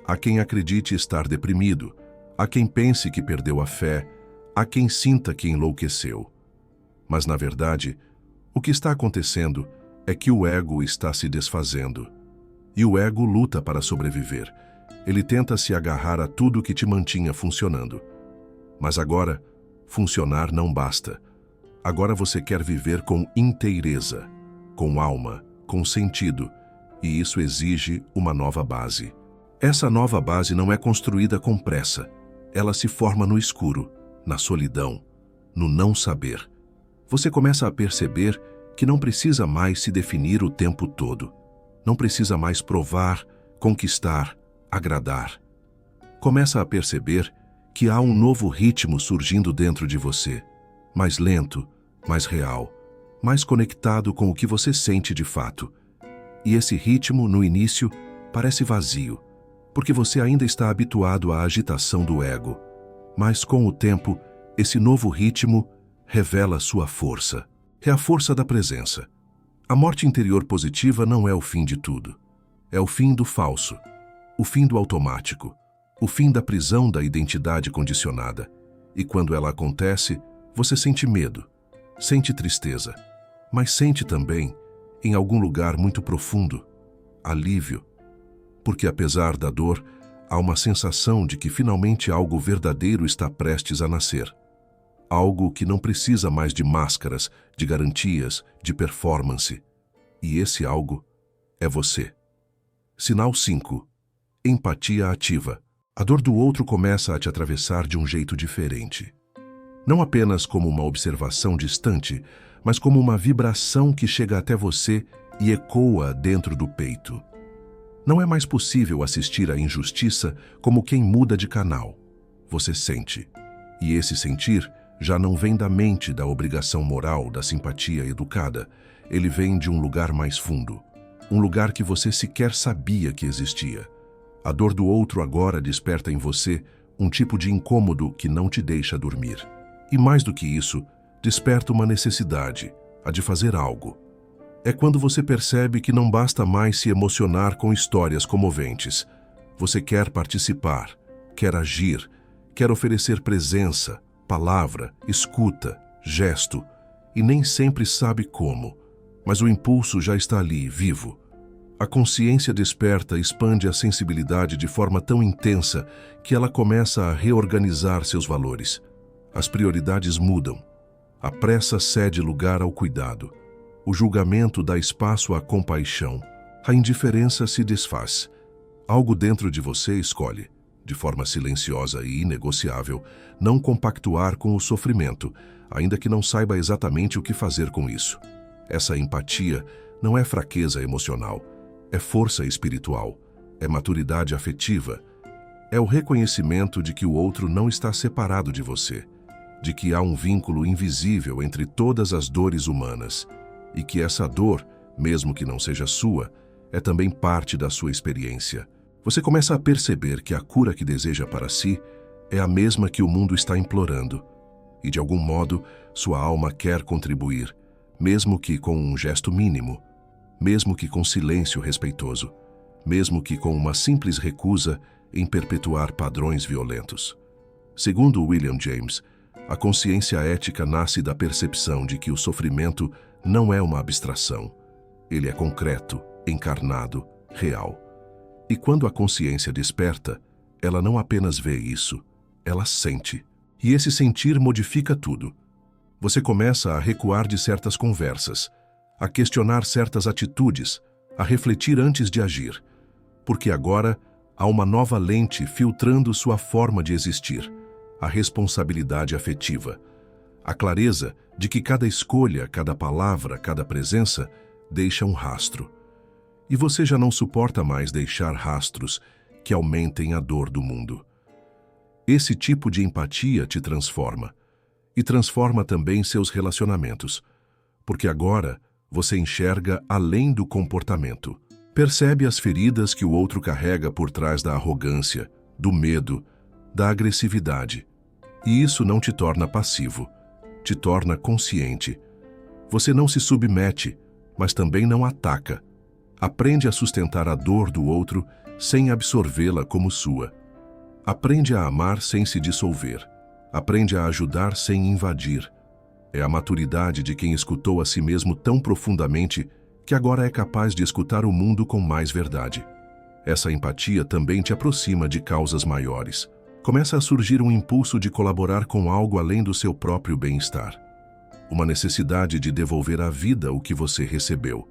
Há quem acredite estar deprimido, há quem pense que perdeu a fé, há quem sinta que enlouqueceu. Mas, na verdade, o que está acontecendo é que o ego está se desfazendo. E o ego luta para sobreviver. Ele tenta se agarrar a tudo que te mantinha funcionando. Mas agora, funcionar não basta. Agora você quer viver com inteireza, com alma, com sentido, e isso exige uma nova base. Essa nova base não é construída com pressa. Ela se forma no escuro, na solidão, no não saber. Você começa a perceber que não precisa mais se definir o tempo todo. Não precisa mais provar, conquistar, agradar. Começa a perceber que há um novo ritmo surgindo dentro de você, mais lento, mais real, mais conectado com o que você sente de fato. E esse ritmo, no início, parece vazio, porque você ainda está habituado à agitação do ego. Mas, com o tempo, esse novo ritmo revela sua força. É a força da presença. A morte interior positiva não é o fim de tudo. É o fim do falso, o fim do automático, o fim da prisão da identidade condicionada. E quando ela acontece, você sente medo, sente tristeza, mas sente também, em algum lugar muito profundo, alívio. Porque apesar da dor, há uma sensação de que finalmente algo verdadeiro está prestes a nascer. Algo que não precisa mais de máscaras, de garantias, de performance. E esse algo é você. Sinal 5. Empatia ativa. A dor do outro começa a te atravessar de um jeito diferente. Não apenas como uma observação distante, mas como uma vibração que chega até você e ecoa dentro do peito. Não é mais possível assistir à injustiça como quem muda de canal. Você sente. E esse sentir já não vem da mente da obrigação moral, da simpatia educada. Ele vem de um lugar mais fundo, um lugar que você sequer sabia que existia. A dor do outro agora desperta em você um tipo de incômodo que não te deixa dormir. E mais do que isso, desperta uma necessidade, a de fazer algo. É quando você percebe que não basta mais se emocionar com histórias comoventes. Você quer participar, quer agir, quer oferecer presença, palavra, escuta, gesto, e nem sempre sabe como, mas o impulso já está ali, vivo. A consciência desperta expande a sensibilidade de forma tão intensa que ela começa a reorganizar seus valores. As prioridades mudam. A pressa cede lugar ao cuidado. O julgamento dá espaço à compaixão. A indiferença se desfaz. Algo dentro de você escolhe, de forma silenciosa e inegociável, não compactuar com o sofrimento, ainda que não saiba exatamente o que fazer com isso. Essa empatia não é fraqueza emocional, é força espiritual, é maturidade afetiva, é o reconhecimento de que o outro não está separado de você, de que há um vínculo invisível entre todas as dores humanas, e que essa dor, mesmo que não seja sua, é também parte da sua experiência. Você começa a perceber que a cura que deseja para si é a mesma que o mundo está implorando, e de algum modo sua alma quer contribuir, mesmo que com um gesto mínimo, mesmo que com silêncio respeitoso, mesmo que com uma simples recusa em perpetuar padrões violentos. Segundo William James, a consciência ética nasce da percepção de que o sofrimento não é uma abstração. Ele é concreto, encarnado, real. E quando a consciência desperta, ela não apenas vê isso, ela sente. E esse sentir modifica tudo. Você começa a recuar de certas conversas, a questionar certas atitudes, a refletir antes de agir, porque agora há uma nova lente filtrando sua forma de existir, a responsabilidade afetiva, a clareza de que cada escolha, cada palavra, cada presença deixa um rastro. E você já não suporta mais deixar rastros que aumentem a dor do mundo. Esse tipo de empatia te transforma, e transforma também seus relacionamentos, porque agora você enxerga além do comportamento. Percebe as feridas que o outro carrega por trás da arrogância, do medo, da agressividade. E isso não te torna passivo, te torna consciente. Você não se submete, mas também não ataca. Aprende a sustentar a dor do outro sem absorvê-la como sua. Aprende a amar sem se dissolver. Aprende a ajudar sem invadir. É a maturidade de quem escutou a si mesmo tão profundamente que agora é capaz de escutar o mundo com mais verdade. Essa empatia também te aproxima de causas maiores. Começa a surgir um impulso de colaborar com algo além do seu próprio bem-estar. Uma necessidade de devolver à vida o que você recebeu.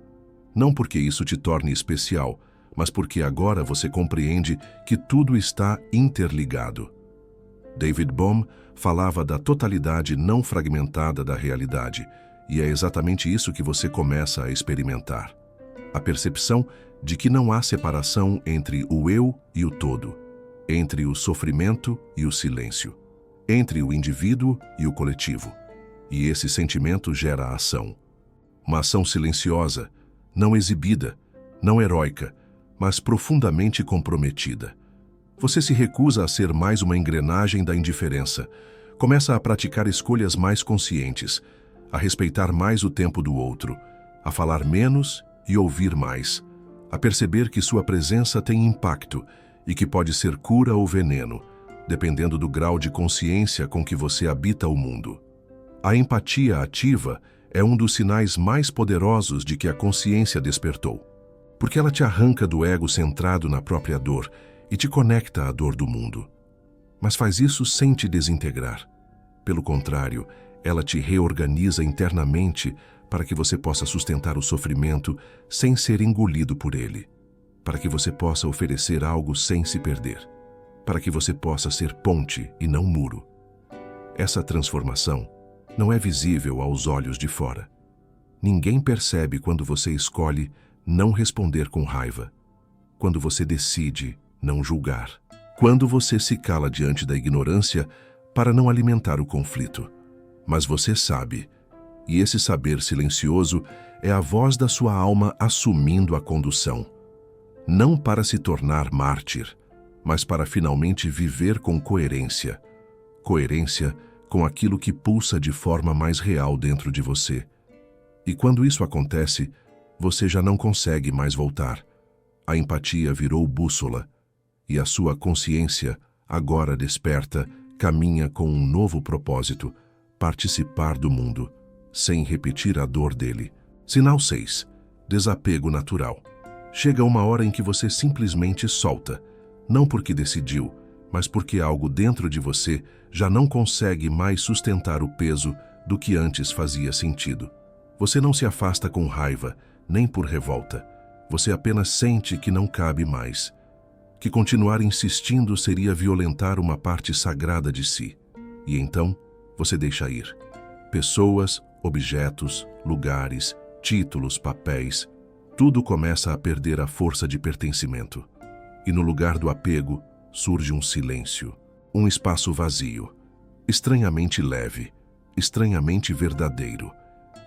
Não porque isso te torne especial, mas porque agora você compreende que tudo está interligado. David Bohm falava da totalidade não fragmentada da realidade, e é exatamente isso que você começa a experimentar. A percepção de que não há separação entre o eu e o todo, entre o sofrimento e o silêncio, entre o indivíduo e o coletivo. E esse sentimento gera ação. Uma ação silenciosa, não exibida, não heróica, mas profundamente comprometida. Você se recusa a ser mais uma engrenagem da indiferença. Começa a praticar escolhas mais conscientes, a respeitar mais o tempo do outro, a falar menos e ouvir mais, a perceber que sua presença tem impacto e que pode ser cura ou veneno, dependendo do grau de consciência com que você habita o mundo. A empatia ativa é um dos sinais mais poderosos de que a consciência despertou, porque ela te arranca do ego centrado na própria dor e te conecta à dor do mundo. Mas faz isso sem te desintegrar. Pelo contrário, ela te reorganiza internamente para que você possa sustentar o sofrimento sem ser engolido por ele, para que você possa oferecer algo sem se perder, para que você possa ser ponte e não muro. Essa transformação não é visível aos olhos de fora. Ninguém percebe quando você escolhe não responder com raiva, quando você decide não julgar, quando você se cala diante da ignorância para não alimentar o conflito. mas você sabe. E esse saber silencioso é a voz da sua alma assumindo a condução. Não para se tornar mártir, mas para finalmente viver com coerência. Coerência com aquilo que pulsa de forma mais real dentro de você. E quando isso acontece, você já não consegue mais voltar. A empatia virou bússola, e a sua consciência, agora desperta, caminha com um novo propósito: participar do mundo, sem repetir a dor dele. Sinal 6. Desapego natural. Chega uma hora em que você simplesmente solta, não porque decidiu, mas porque algo dentro de você já não consegue mais sustentar o peso do que antes fazia sentido. Você não se afasta com raiva, nem por revolta. Você apenas sente que não cabe mais. Que continuar insistindo seria violentar uma parte sagrada de si. E então, você deixa ir. Pessoas, objetos, lugares, títulos, papéis, tudo começa a perder a força de pertencimento. E no lugar do apego, surge um silêncio, um espaço vazio, estranhamente leve, estranhamente verdadeiro.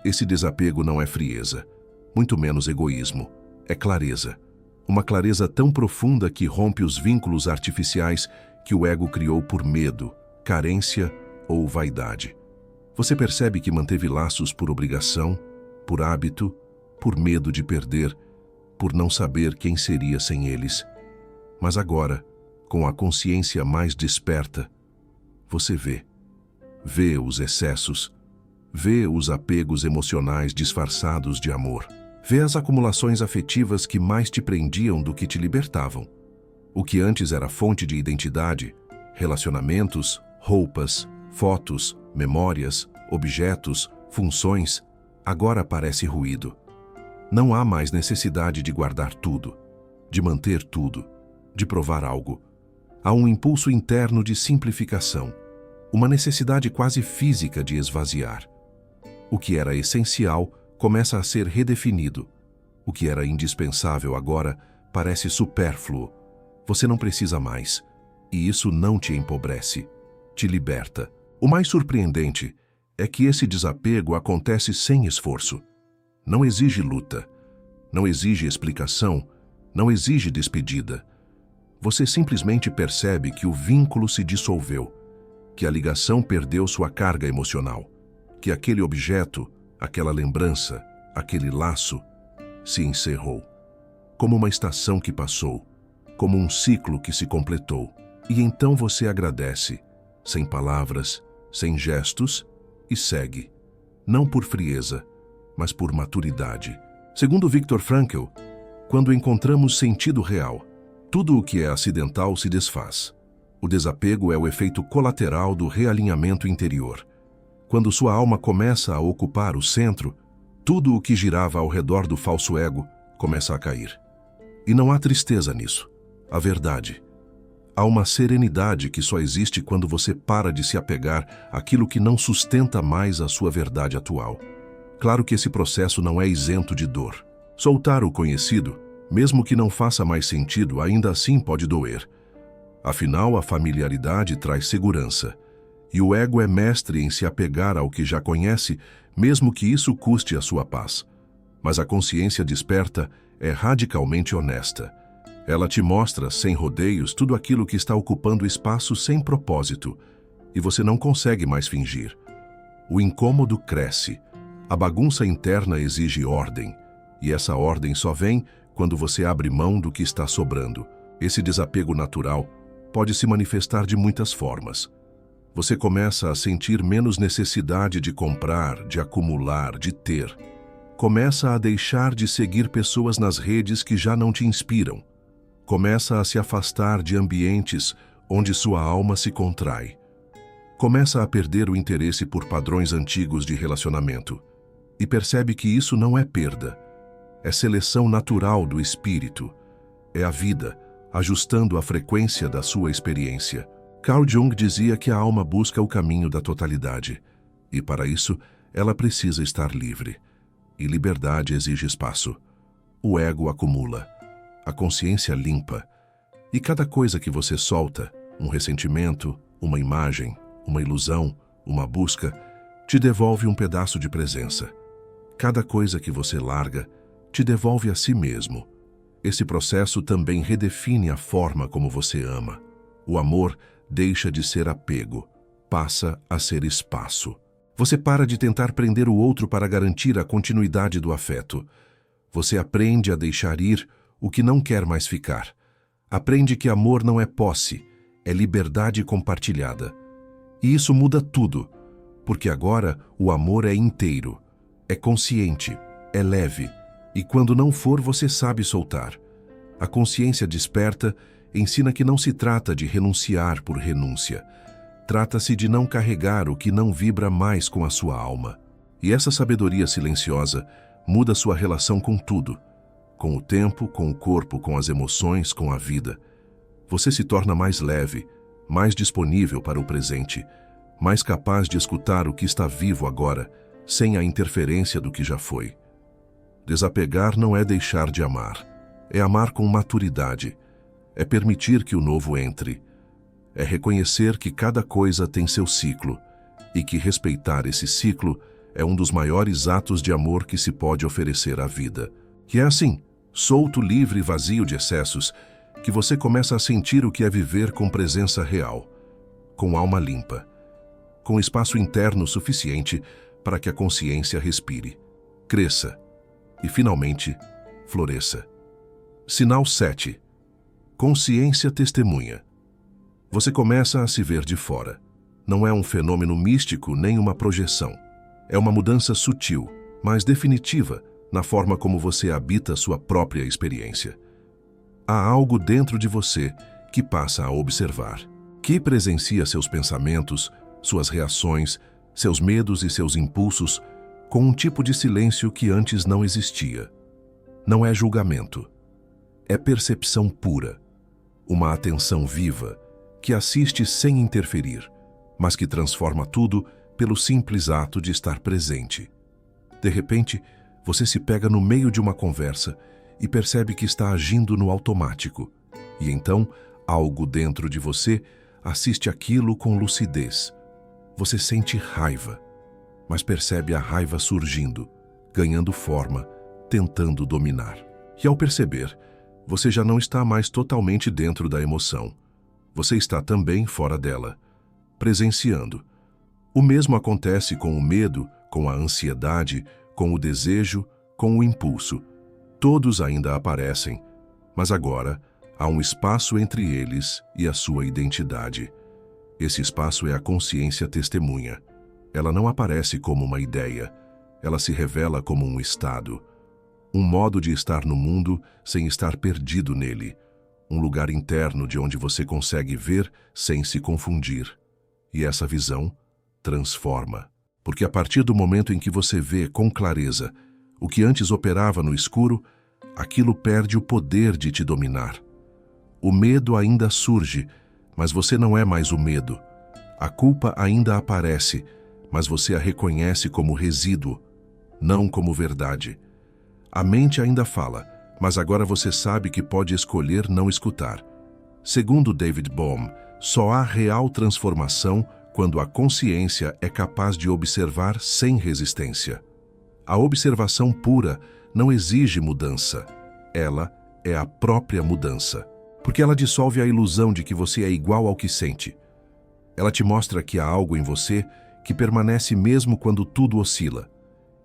Esse desapego não é frieza, muito menos egoísmo, é clareza. Uma clareza tão profunda que rompe os vínculos artificiais que o ego criou por medo, carência ou vaidade. Você percebe que manteve laços por obrigação, por hábito, por medo de perder, por não saber quem seria sem eles. Mas agora, com a consciência mais desperta, você vê os excessos, vê os apegos emocionais disfarçados de amor, vê as acumulações afetivas que mais te prendiam do que te libertavam. O que antes era fonte de identidade, relacionamentos, roupas, fotos, memórias, objetos, funções, agora parece ruído. Não há mais necessidade de guardar tudo, de manter tudo, de provar algo. Há um impulso interno de simplificação, uma necessidade quase física de esvaziar. O que era essencial começa a ser redefinido. O que era indispensável agora parece supérfluo. Você não precisa mais. E isso não te empobrece, te liberta. O mais surpreendente é que esse desapego acontece sem esforço. Não exige luta, não exige explicação, não exige despedida. Você simplesmente percebe que o vínculo se dissolveu, que a ligação perdeu sua carga emocional, que aquele objeto, aquela lembrança, aquele laço, se encerrou. Como uma estação que passou, como um ciclo que se completou. E então você agradece, sem palavras, sem gestos, e segue. Não por frieza, mas por maturidade. Segundo Viktor Frankl, quando encontramos sentido real, tudo o que é acidental se desfaz. O desapego é o efeito colateral do realinhamento interior. Quando sua alma começa a ocupar o centro, tudo o que girava ao redor do falso ego começa a cair. E não há tristeza nisso. Há verdade. Há uma serenidade que só existe quando você para de se apegar àquilo que não sustenta mais a sua verdade atual. Claro que esse processo não é isento de dor. Soltar o conhecido, mesmo que não faça mais sentido, ainda assim pode doer. Afinal, a familiaridade traz segurança. E o ego é mestre em se apegar ao que já conhece, mesmo que isso custe a sua paz. Mas a consciência desperta é radicalmente honesta. Ela te mostra, sem rodeios, tudo aquilo que está ocupando espaço sem propósito, e você não consegue mais fingir. O incômodo cresce. A bagunça interna exige ordem, e essa ordem só vem quando você abre mão do que está sobrando. Esse desapego natural pode se manifestar de muitas formas. Você começa a sentir menos necessidade de comprar, de acumular, de ter. Começa a deixar de seguir pessoas nas redes que já não te inspiram. Começa a se afastar de ambientes onde sua alma se contrai. Começa a perder o interesse por padrões antigos de relacionamento. E percebe que isso não é perda. É seleção natural do espírito. É a vida, ajustando a frequência da sua experiência. Carl Jung dizia que a alma busca o caminho da totalidade. E para isso, ela precisa estar livre. E liberdade exige espaço. O ego acumula. A consciência limpa. E cada coisa que você solta, um ressentimento, uma imagem, uma ilusão, uma busca, te devolve um pedaço de presença. Cada coisa que você larga te devolve a si mesmo. Esse processo também redefine a forma como você ama. O amor deixa de ser apego, passa a ser espaço. Você para de tentar prender o outro para garantir a continuidade do afeto. Você aprende a deixar ir o que não quer mais ficar. Aprende que amor não é posse, é liberdade compartilhada. E isso muda tudo, porque agora o amor é inteiro, é consciente, é leve, e quando não for, você sabe soltar. A consciência desperta ensina que não se trata de renunciar por renúncia. Trata-se de não carregar o que não vibra mais com a sua alma. E essa sabedoria silenciosa muda sua relação com tudo. Com o tempo, com o corpo, com as emoções, com a vida. Você se torna mais leve, mais disponível para o presente, mais capaz de escutar o que está vivo agora, sem a interferência do que já foi. Desapegar não é deixar de amar. É amar com maturidade. É permitir que o novo entre. É reconhecer que cada coisa tem seu ciclo e que respeitar esse ciclo é um dos maiores atos de amor que se pode oferecer à vida. Que é assim, solto, livre e vazio de excessos, que você começa a sentir o que é viver com presença real, com alma limpa, com espaço interno suficiente para que a consciência respire, cresça e, finalmente, floresça. Sinal 7. Consciência testemunha. Você começa a se ver de fora. Não é um fenômeno místico nem uma projeção. É uma mudança sutil, mas definitiva, na forma como você habita sua própria experiência. Há algo dentro de você que passa a observar, que presencia seus pensamentos, suas reações, seus medos e seus impulsos com um tipo de silêncio que antes não existia. Não é julgamento. É percepção pura. Uma atenção viva que assiste sem interferir, mas que transforma tudo pelo simples ato de estar presente. De repente, você se pega no meio de uma conversa e percebe que está agindo no automático. E então, algo dentro de você assiste aquilo com lucidez. Você sente raiva, mas percebe a raiva surgindo, ganhando forma, tentando dominar. E ao perceber, você já não está mais totalmente dentro da emoção. Você está também fora dela, presenciando. O mesmo acontece com o medo, com a ansiedade, com o desejo, com o impulso. Todos ainda aparecem, mas agora há um espaço entre eles e a sua identidade. Esse espaço é a consciência testemunha. Ela não aparece como uma ideia, ela se revela como um estado. Um modo de estar no mundo sem estar perdido nele. Um lugar interno de onde você consegue ver sem se confundir. E essa visão transforma. Porque a partir do momento em que você vê com clareza o que antes operava no escuro, aquilo perde o poder de te dominar. O medo ainda surge, mas você não é mais o medo. A culpa ainda aparece, mas você a reconhece como resíduo, não como verdade. A mente ainda fala, mas agora você sabe que pode escolher não escutar. Segundo David Bohm, só há real transformação quando a consciência é capaz de observar sem resistência. A observação pura não exige mudança. Ela é a própria mudança, porque ela dissolve a ilusão de que você é igual ao que sente. Ela te mostra que há algo em você que permanece mesmo quando tudo oscila.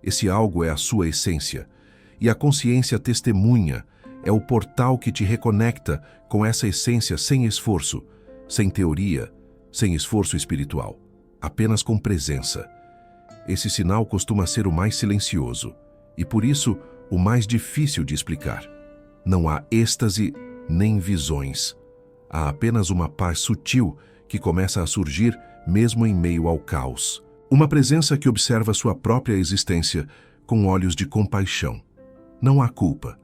Esse algo é a sua essência. E a consciência testemunha é o portal que te reconecta com essa essência sem esforço, sem teoria, sem esforço espiritual, apenas com presença. Esse sinal costuma ser o mais silencioso e, por isso, o mais difícil de explicar. Não há êxtase nem visões. Há apenas uma paz sutil que começa a surgir mesmo em meio ao caos. Uma presença que observa sua própria existência com olhos de compaixão. Não há culpa,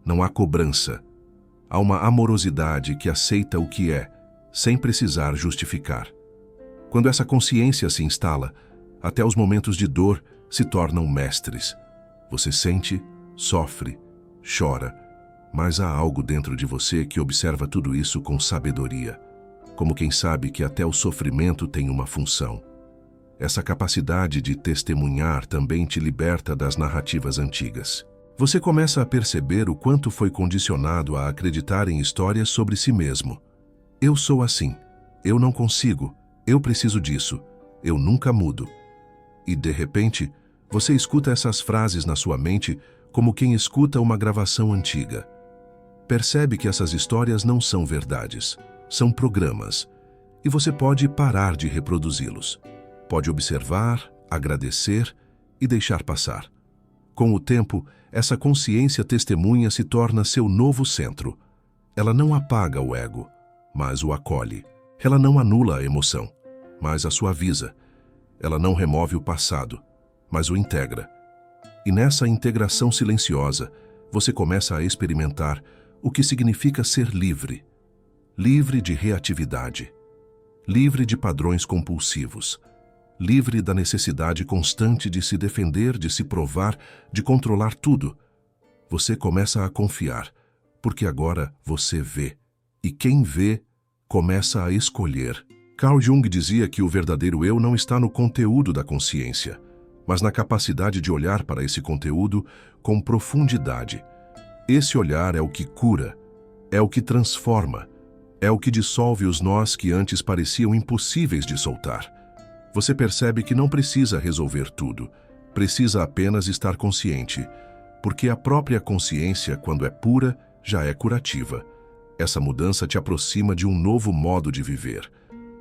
não há cobrança. Há uma amorosidade que aceita o que é, sem precisar justificar. Quando essa consciência se instala, até os momentos de dor se tornam mestres. Você sente, sofre, chora, mas há algo dentro de você que observa tudo isso com sabedoria, como quem sabe que até o sofrimento tem uma função. Essa capacidade de testemunhar também te liberta das narrativas antigas. Você começa a perceber o quanto foi condicionado a acreditar em histórias sobre si mesmo. Eu sou assim, eu não consigo, eu preciso disso, eu nunca mudo. E, de repente, você escuta essas frases na sua mente como quem escuta uma gravação antiga. Percebe que essas histórias não são verdades, são programas, e você pode parar de reproduzi-los. Pode observar, agradecer e deixar passar. Com o tempo, essa consciência testemunha se torna seu novo centro. Ela não apaga o ego, mas o acolhe. Ela não anula a emoção, mas a suaviza. Ela não remove o passado, mas o integra. E nessa integração silenciosa, você começa a experimentar o que significa ser livre. Livre de reatividade. Livre de padrões compulsivos. Livre da necessidade constante de se defender, de se provar, de controlar tudo. Você começa a confiar, porque agora você vê. E quem vê, começa a escolher. Carl Jung dizia que o verdadeiro eu não está no conteúdo da consciência, mas na capacidade de olhar para esse conteúdo com profundidade. Esse olhar é o que cura, é o que transforma, é o que dissolve os nós que antes pareciam impossíveis de soltar. Você percebe que não precisa resolver tudo, precisa apenas estar consciente, porque a própria consciência, quando é pura, já é curativa. Essa mudança te aproxima de um novo modo de viver,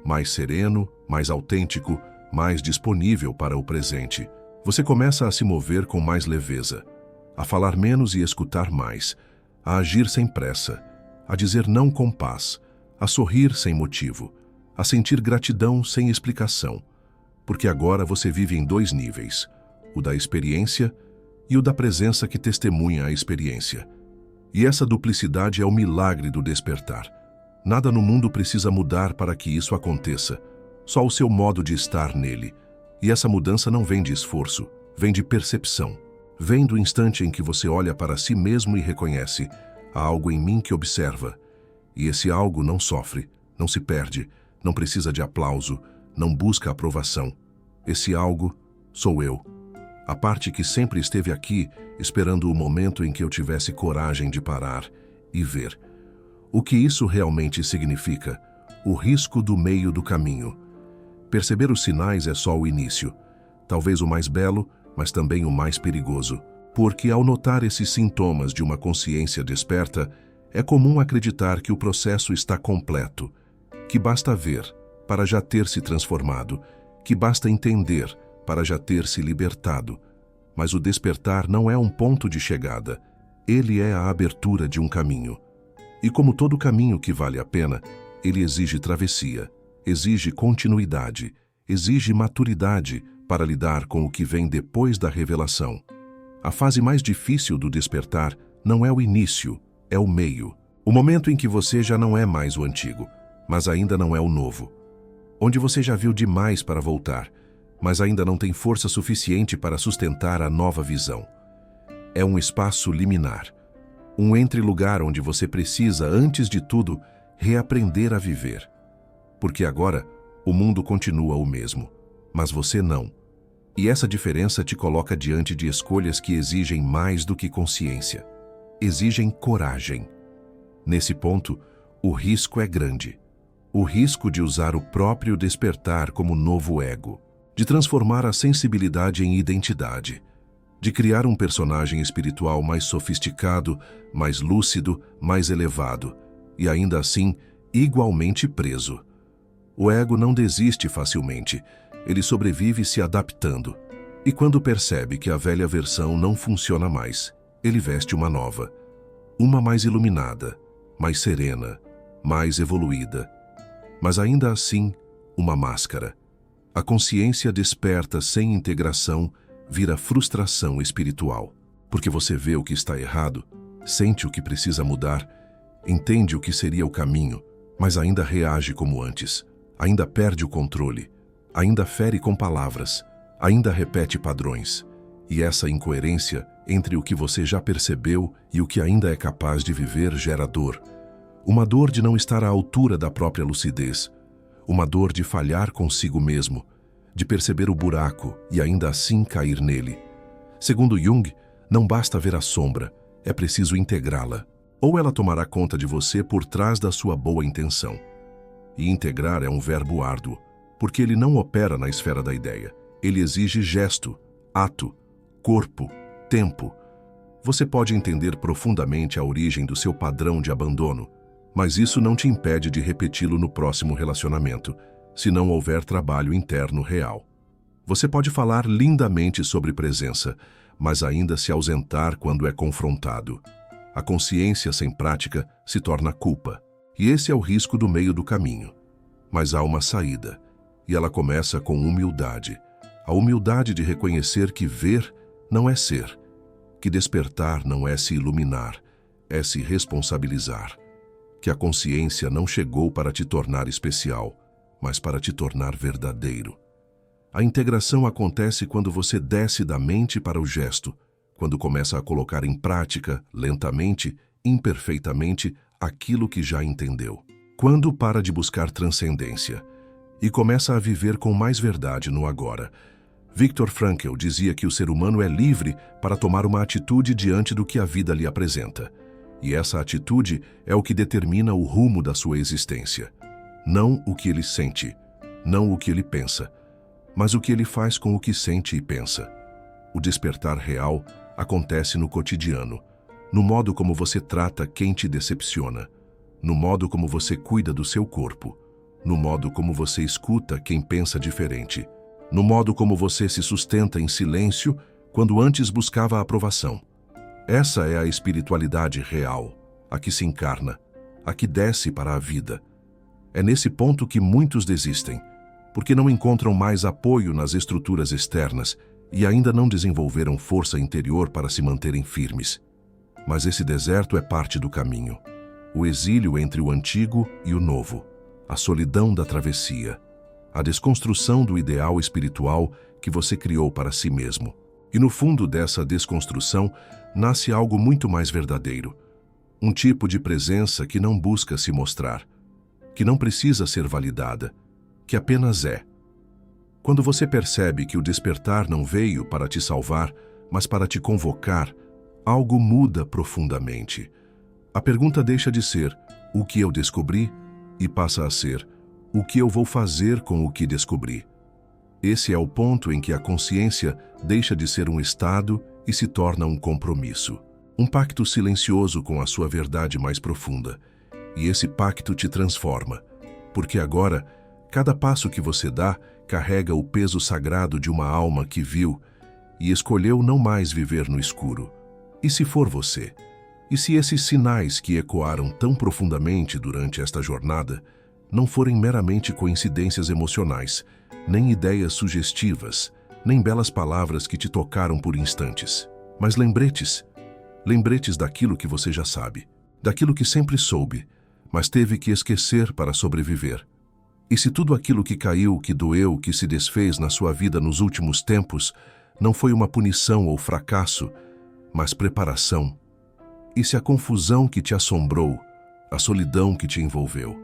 mais sereno, mais autêntico, mais disponível para o presente. Você começa a se mover com mais leveza, a falar menos e escutar mais, a agir sem pressa, a dizer não com paz, a sorrir sem motivo, a sentir gratidão sem explicação. Porque agora você vive em dois níveis, o da experiência e o da presença que testemunha a experiência. E essa duplicidade é o milagre do despertar. Nada no mundo precisa mudar para que isso aconteça, só o seu modo de estar nele. E essa mudança não vem de esforço, vem de percepção. Vem do instante em que você olha para si mesmo e reconhece: há algo em mim que observa. E esse algo não sofre, não se perde, não precisa de aplauso, não busca aprovação. Esse algo sou eu. A parte que sempre esteve aqui, esperando o momento em que eu tivesse coragem de parar e ver. O que isso realmente significa? O risco do meio do caminho. Perceber os sinais é só o início. Talvez o mais belo, mas também o mais perigoso. Porque ao notar esses sintomas de uma consciência desperta, é comum acreditar que o processo está completo, que basta ver para já ter se transformado, que basta entender para já ter se libertado. Mas o despertar não é um ponto de chegada, ele é a abertura de um caminho. E como todo caminho que vale a pena, ele exige travessia, exige continuidade, exige maturidade para lidar com o que vem depois da revelação. A fase mais difícil do despertar não é o início, é o meio. O momento em que você já não é mais o antigo, mas ainda não é o novo. Onde você já viu demais para voltar, mas ainda não tem força suficiente para sustentar a nova visão. É um espaço liminar, um entre-lugar onde você precisa, antes de tudo, reaprender a viver. Porque agora, o mundo continua o mesmo, mas você não. E essa diferença te coloca diante de escolhas que exigem mais do que consciência. Exigem coragem. Nesse ponto, o risco é grande. O risco de usar o próprio despertar como novo ego, de transformar a sensibilidade em identidade, de criar um personagem espiritual mais sofisticado, mais lúcido, mais elevado, e ainda assim, igualmente preso. O ego não desiste facilmente, ele sobrevive se adaptando. E quando percebe que a velha versão não funciona mais, ele veste uma nova, uma mais iluminada, mais serena, mais evoluída. Mas ainda assim, uma máscara. A consciência desperta sem integração vira frustração espiritual. Porque você vê o que está errado, sente o que precisa mudar, entende o que seria o caminho, mas ainda reage como antes, ainda perde o controle, ainda fere com palavras, ainda repete padrões. E essa incoerência entre o que você já percebeu e o que ainda é capaz de viver gera dor. Uma dor de não estar à altura da própria lucidez, uma dor de falhar consigo mesmo, de perceber o buraco e ainda assim cair nele. Segundo Jung, não basta ver a sombra, é preciso integrá-la. Ou ela tomará conta de você por trás da sua boa intenção. E integrar é um verbo árduo, porque ele não opera na esfera da ideia. Ele exige gesto, ato, corpo, tempo. Você pode entender profundamente a origem do seu padrão de abandono, mas isso não te impede de repeti-lo no próximo relacionamento, se não houver trabalho interno real. Você pode falar lindamente sobre presença, mas ainda se ausentar quando é confrontado. A consciência sem prática se torna culpa, e esse é o risco do meio do caminho. Mas há uma saída, e ela começa com humildade. A humildade de reconhecer que ver não é ser, que despertar não é se iluminar, é se responsabilizar. Que a consciência não chegou para te tornar especial, mas para te tornar verdadeiro. A integração acontece quando você desce da mente para o gesto, quando começa a colocar em prática, lentamente, imperfeitamente, aquilo que já entendeu. Quando para de buscar transcendência e começa a viver com mais verdade no agora. Viktor Frankl dizia que o ser humano é livre para tomar uma atitude diante do que a vida lhe apresenta. E essa atitude é o que determina o rumo da sua existência. Não o que ele sente, não o que ele pensa, mas o que ele faz com o que sente e pensa. O despertar real acontece no cotidiano, no modo como você trata quem te decepciona, no modo como você cuida do seu corpo, no modo como você escuta quem pensa diferente, no modo como você se sustenta em silêncio quando antes buscava a aprovação. Essa é a espiritualidade real, a que se encarna, a que desce para a vida. É nesse ponto que muitos desistem, porque não encontram mais apoio nas estruturas externas e ainda não desenvolveram força interior para se manterem firmes. Mas esse deserto é parte do caminho. O exílio entre o antigo e o novo, a solidão da travessia, a desconstrução do ideal espiritual que você criou para si mesmo. E no fundo dessa desconstrução nasce algo muito mais verdadeiro. Um tipo de presença que não busca se mostrar, que não precisa ser validada, que apenas é. Quando você percebe que o despertar não veio para te salvar, mas para te convocar, algo muda profundamente. A pergunta deixa de ser o que eu descobri e passa a ser o que eu vou fazer com o que descobri. Esse é o ponto em que a consciência deixa de ser um estado e se torna um compromisso. Um pacto silencioso com a sua verdade mais profunda. E esse pacto te transforma, porque agora, cada passo que você dá carrega o peso sagrado de uma alma que viu e escolheu não mais viver no escuro. E se for você? E se esses sinais que ecoaram tão profundamente durante esta jornada não forem meramente coincidências emocionais, nem ideias sugestivas, nem belas palavras que te tocaram por instantes, mas lembretes daquilo que você já sabe, daquilo que sempre soube, mas teve que esquecer para sobreviver. E se tudo aquilo que caiu, que doeu, que se desfez na sua vida nos últimos tempos, não foi uma punição ou fracasso, mas preparação? E se a confusão que te assombrou, a solidão que te envolveu,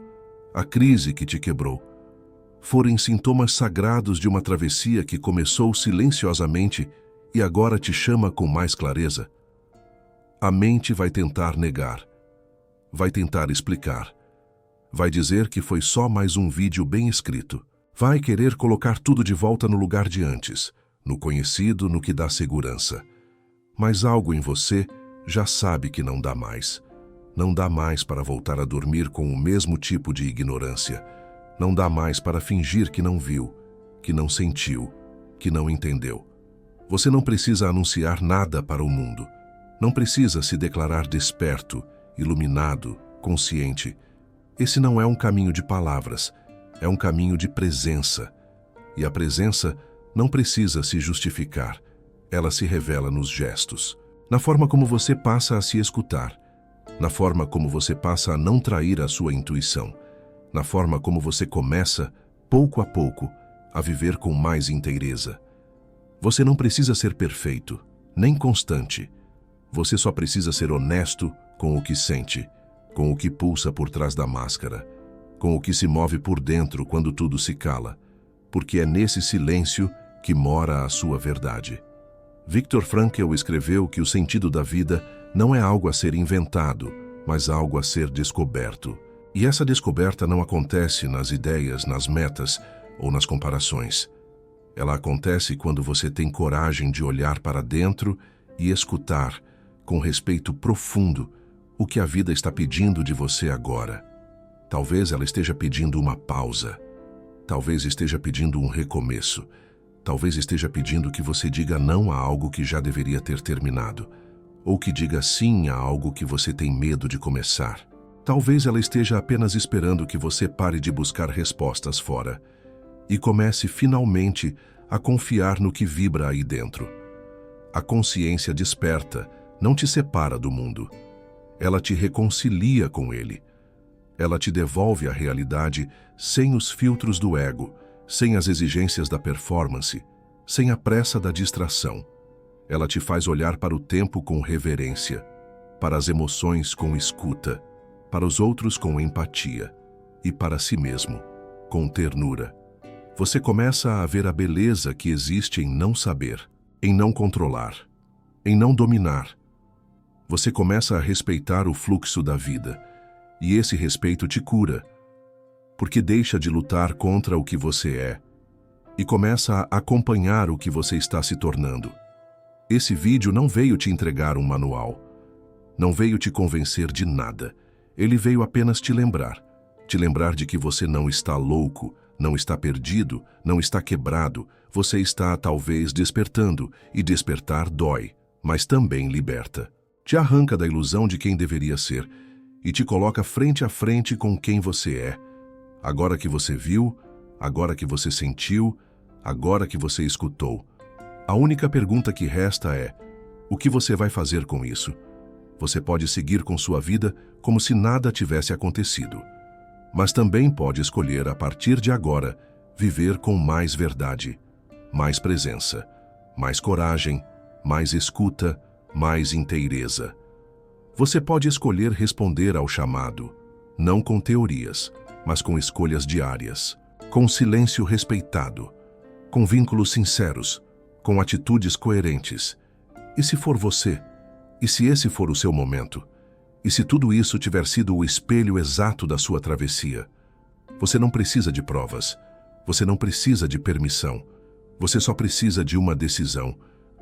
a crise que te quebrou, forem sintomas sagrados de uma travessia que começou silenciosamente e agora te chama com mais clareza? A mente vai tentar negar, vai tentar explicar, vai dizer que foi só mais um vídeo bem escrito, vai querer colocar tudo de volta no lugar de antes, no conhecido, no que dá segurança. Mas algo em você já sabe que não dá mais. Não dá mais para voltar a dormir com o mesmo tipo de ignorância. Não dá mais para fingir que não viu, que não sentiu, que não entendeu. Você não precisa anunciar nada para o mundo. Não precisa se declarar desperto, iluminado, consciente. Esse não é um caminho de palavras, é um caminho de presença. E a presença não precisa se justificar, ela se revela nos gestos. Na forma como você passa a se escutar, na forma como você passa a não trair a sua intuição, na forma como você começa, pouco a pouco, a viver com mais inteireza. Você não precisa ser perfeito, nem constante. Você só precisa ser honesto com o que sente, com o que pulsa por trás da máscara, com o que se move por dentro quando tudo se cala. porque é nesse silêncio que mora a sua verdade. Viktor Frankl escreveu que o sentido da vida não é algo a ser inventado, mas algo a ser descoberto. E essa descoberta não acontece nas ideias, nas metas ou nas comparações. Ela acontece quando você tem coragem de olhar para dentro e escutar, com respeito profundo, o que a vida está pedindo de você agora. Talvez ela esteja pedindo uma pausa. Talvez esteja pedindo um recomeço. Talvez esteja pedindo que você diga não a algo que já deveria ter terminado. Ou que diga sim a algo que você tem medo de começar. Talvez ela esteja apenas esperando que você pare de buscar respostas fora e comece finalmente a confiar no que vibra aí dentro. A consciência desperta não te separa do mundo. Ela te reconcilia com ele. Ela te devolve a realidade sem os filtros do ego, sem as exigências da performance, sem a pressa da distração. Ela te faz olhar para o tempo com reverência, para as emoções com escuta, para os outros com empatia e para si mesmo com ternura. Você começa a ver a beleza que existe em não saber, em não controlar, em não dominar. Você começa a respeitar o fluxo da vida, e esse respeito te cura, porque deixa de lutar contra o que você é e começa a acompanhar o que você está se tornando. Esse vídeo não veio te entregar um manual, não veio te convencer de nada. Ele veio apenas te lembrar de que você não está louco, não está perdido, não está quebrado, você está talvez despertando, e despertar dói, mas também liberta. Te arranca da ilusão de quem deveria ser e te coloca frente a frente com quem você é. Agora que você viu, agora que você sentiu, agora que você escutou. A única pergunta que resta é: o que você vai fazer com isso? Você pode seguir com sua vida como se nada tivesse acontecido. Mas também pode escolher, a partir de agora, viver com mais verdade, mais presença, mais coragem, mais escuta, mais inteireza. Você pode escolher responder ao chamado, não com teorias, mas com escolhas diárias, com silêncio respeitado, com vínculos sinceros, com atitudes coerentes. E se for você? E se esse for o seu momento? E se tudo isso tiver sido o espelho exato da sua travessia? Você não precisa de provas. Você não precisa de permissão. Você só precisa de uma decisão.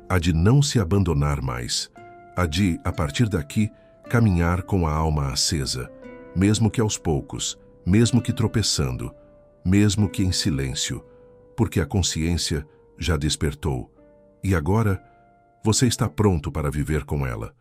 A de não se abandonar mais. A de, a partir daqui, caminhar com a alma acesa, mesmo que aos poucos, mesmo que tropeçando, mesmo que em silêncio, porque a consciência já despertou. E agora, você está pronto para viver com ela.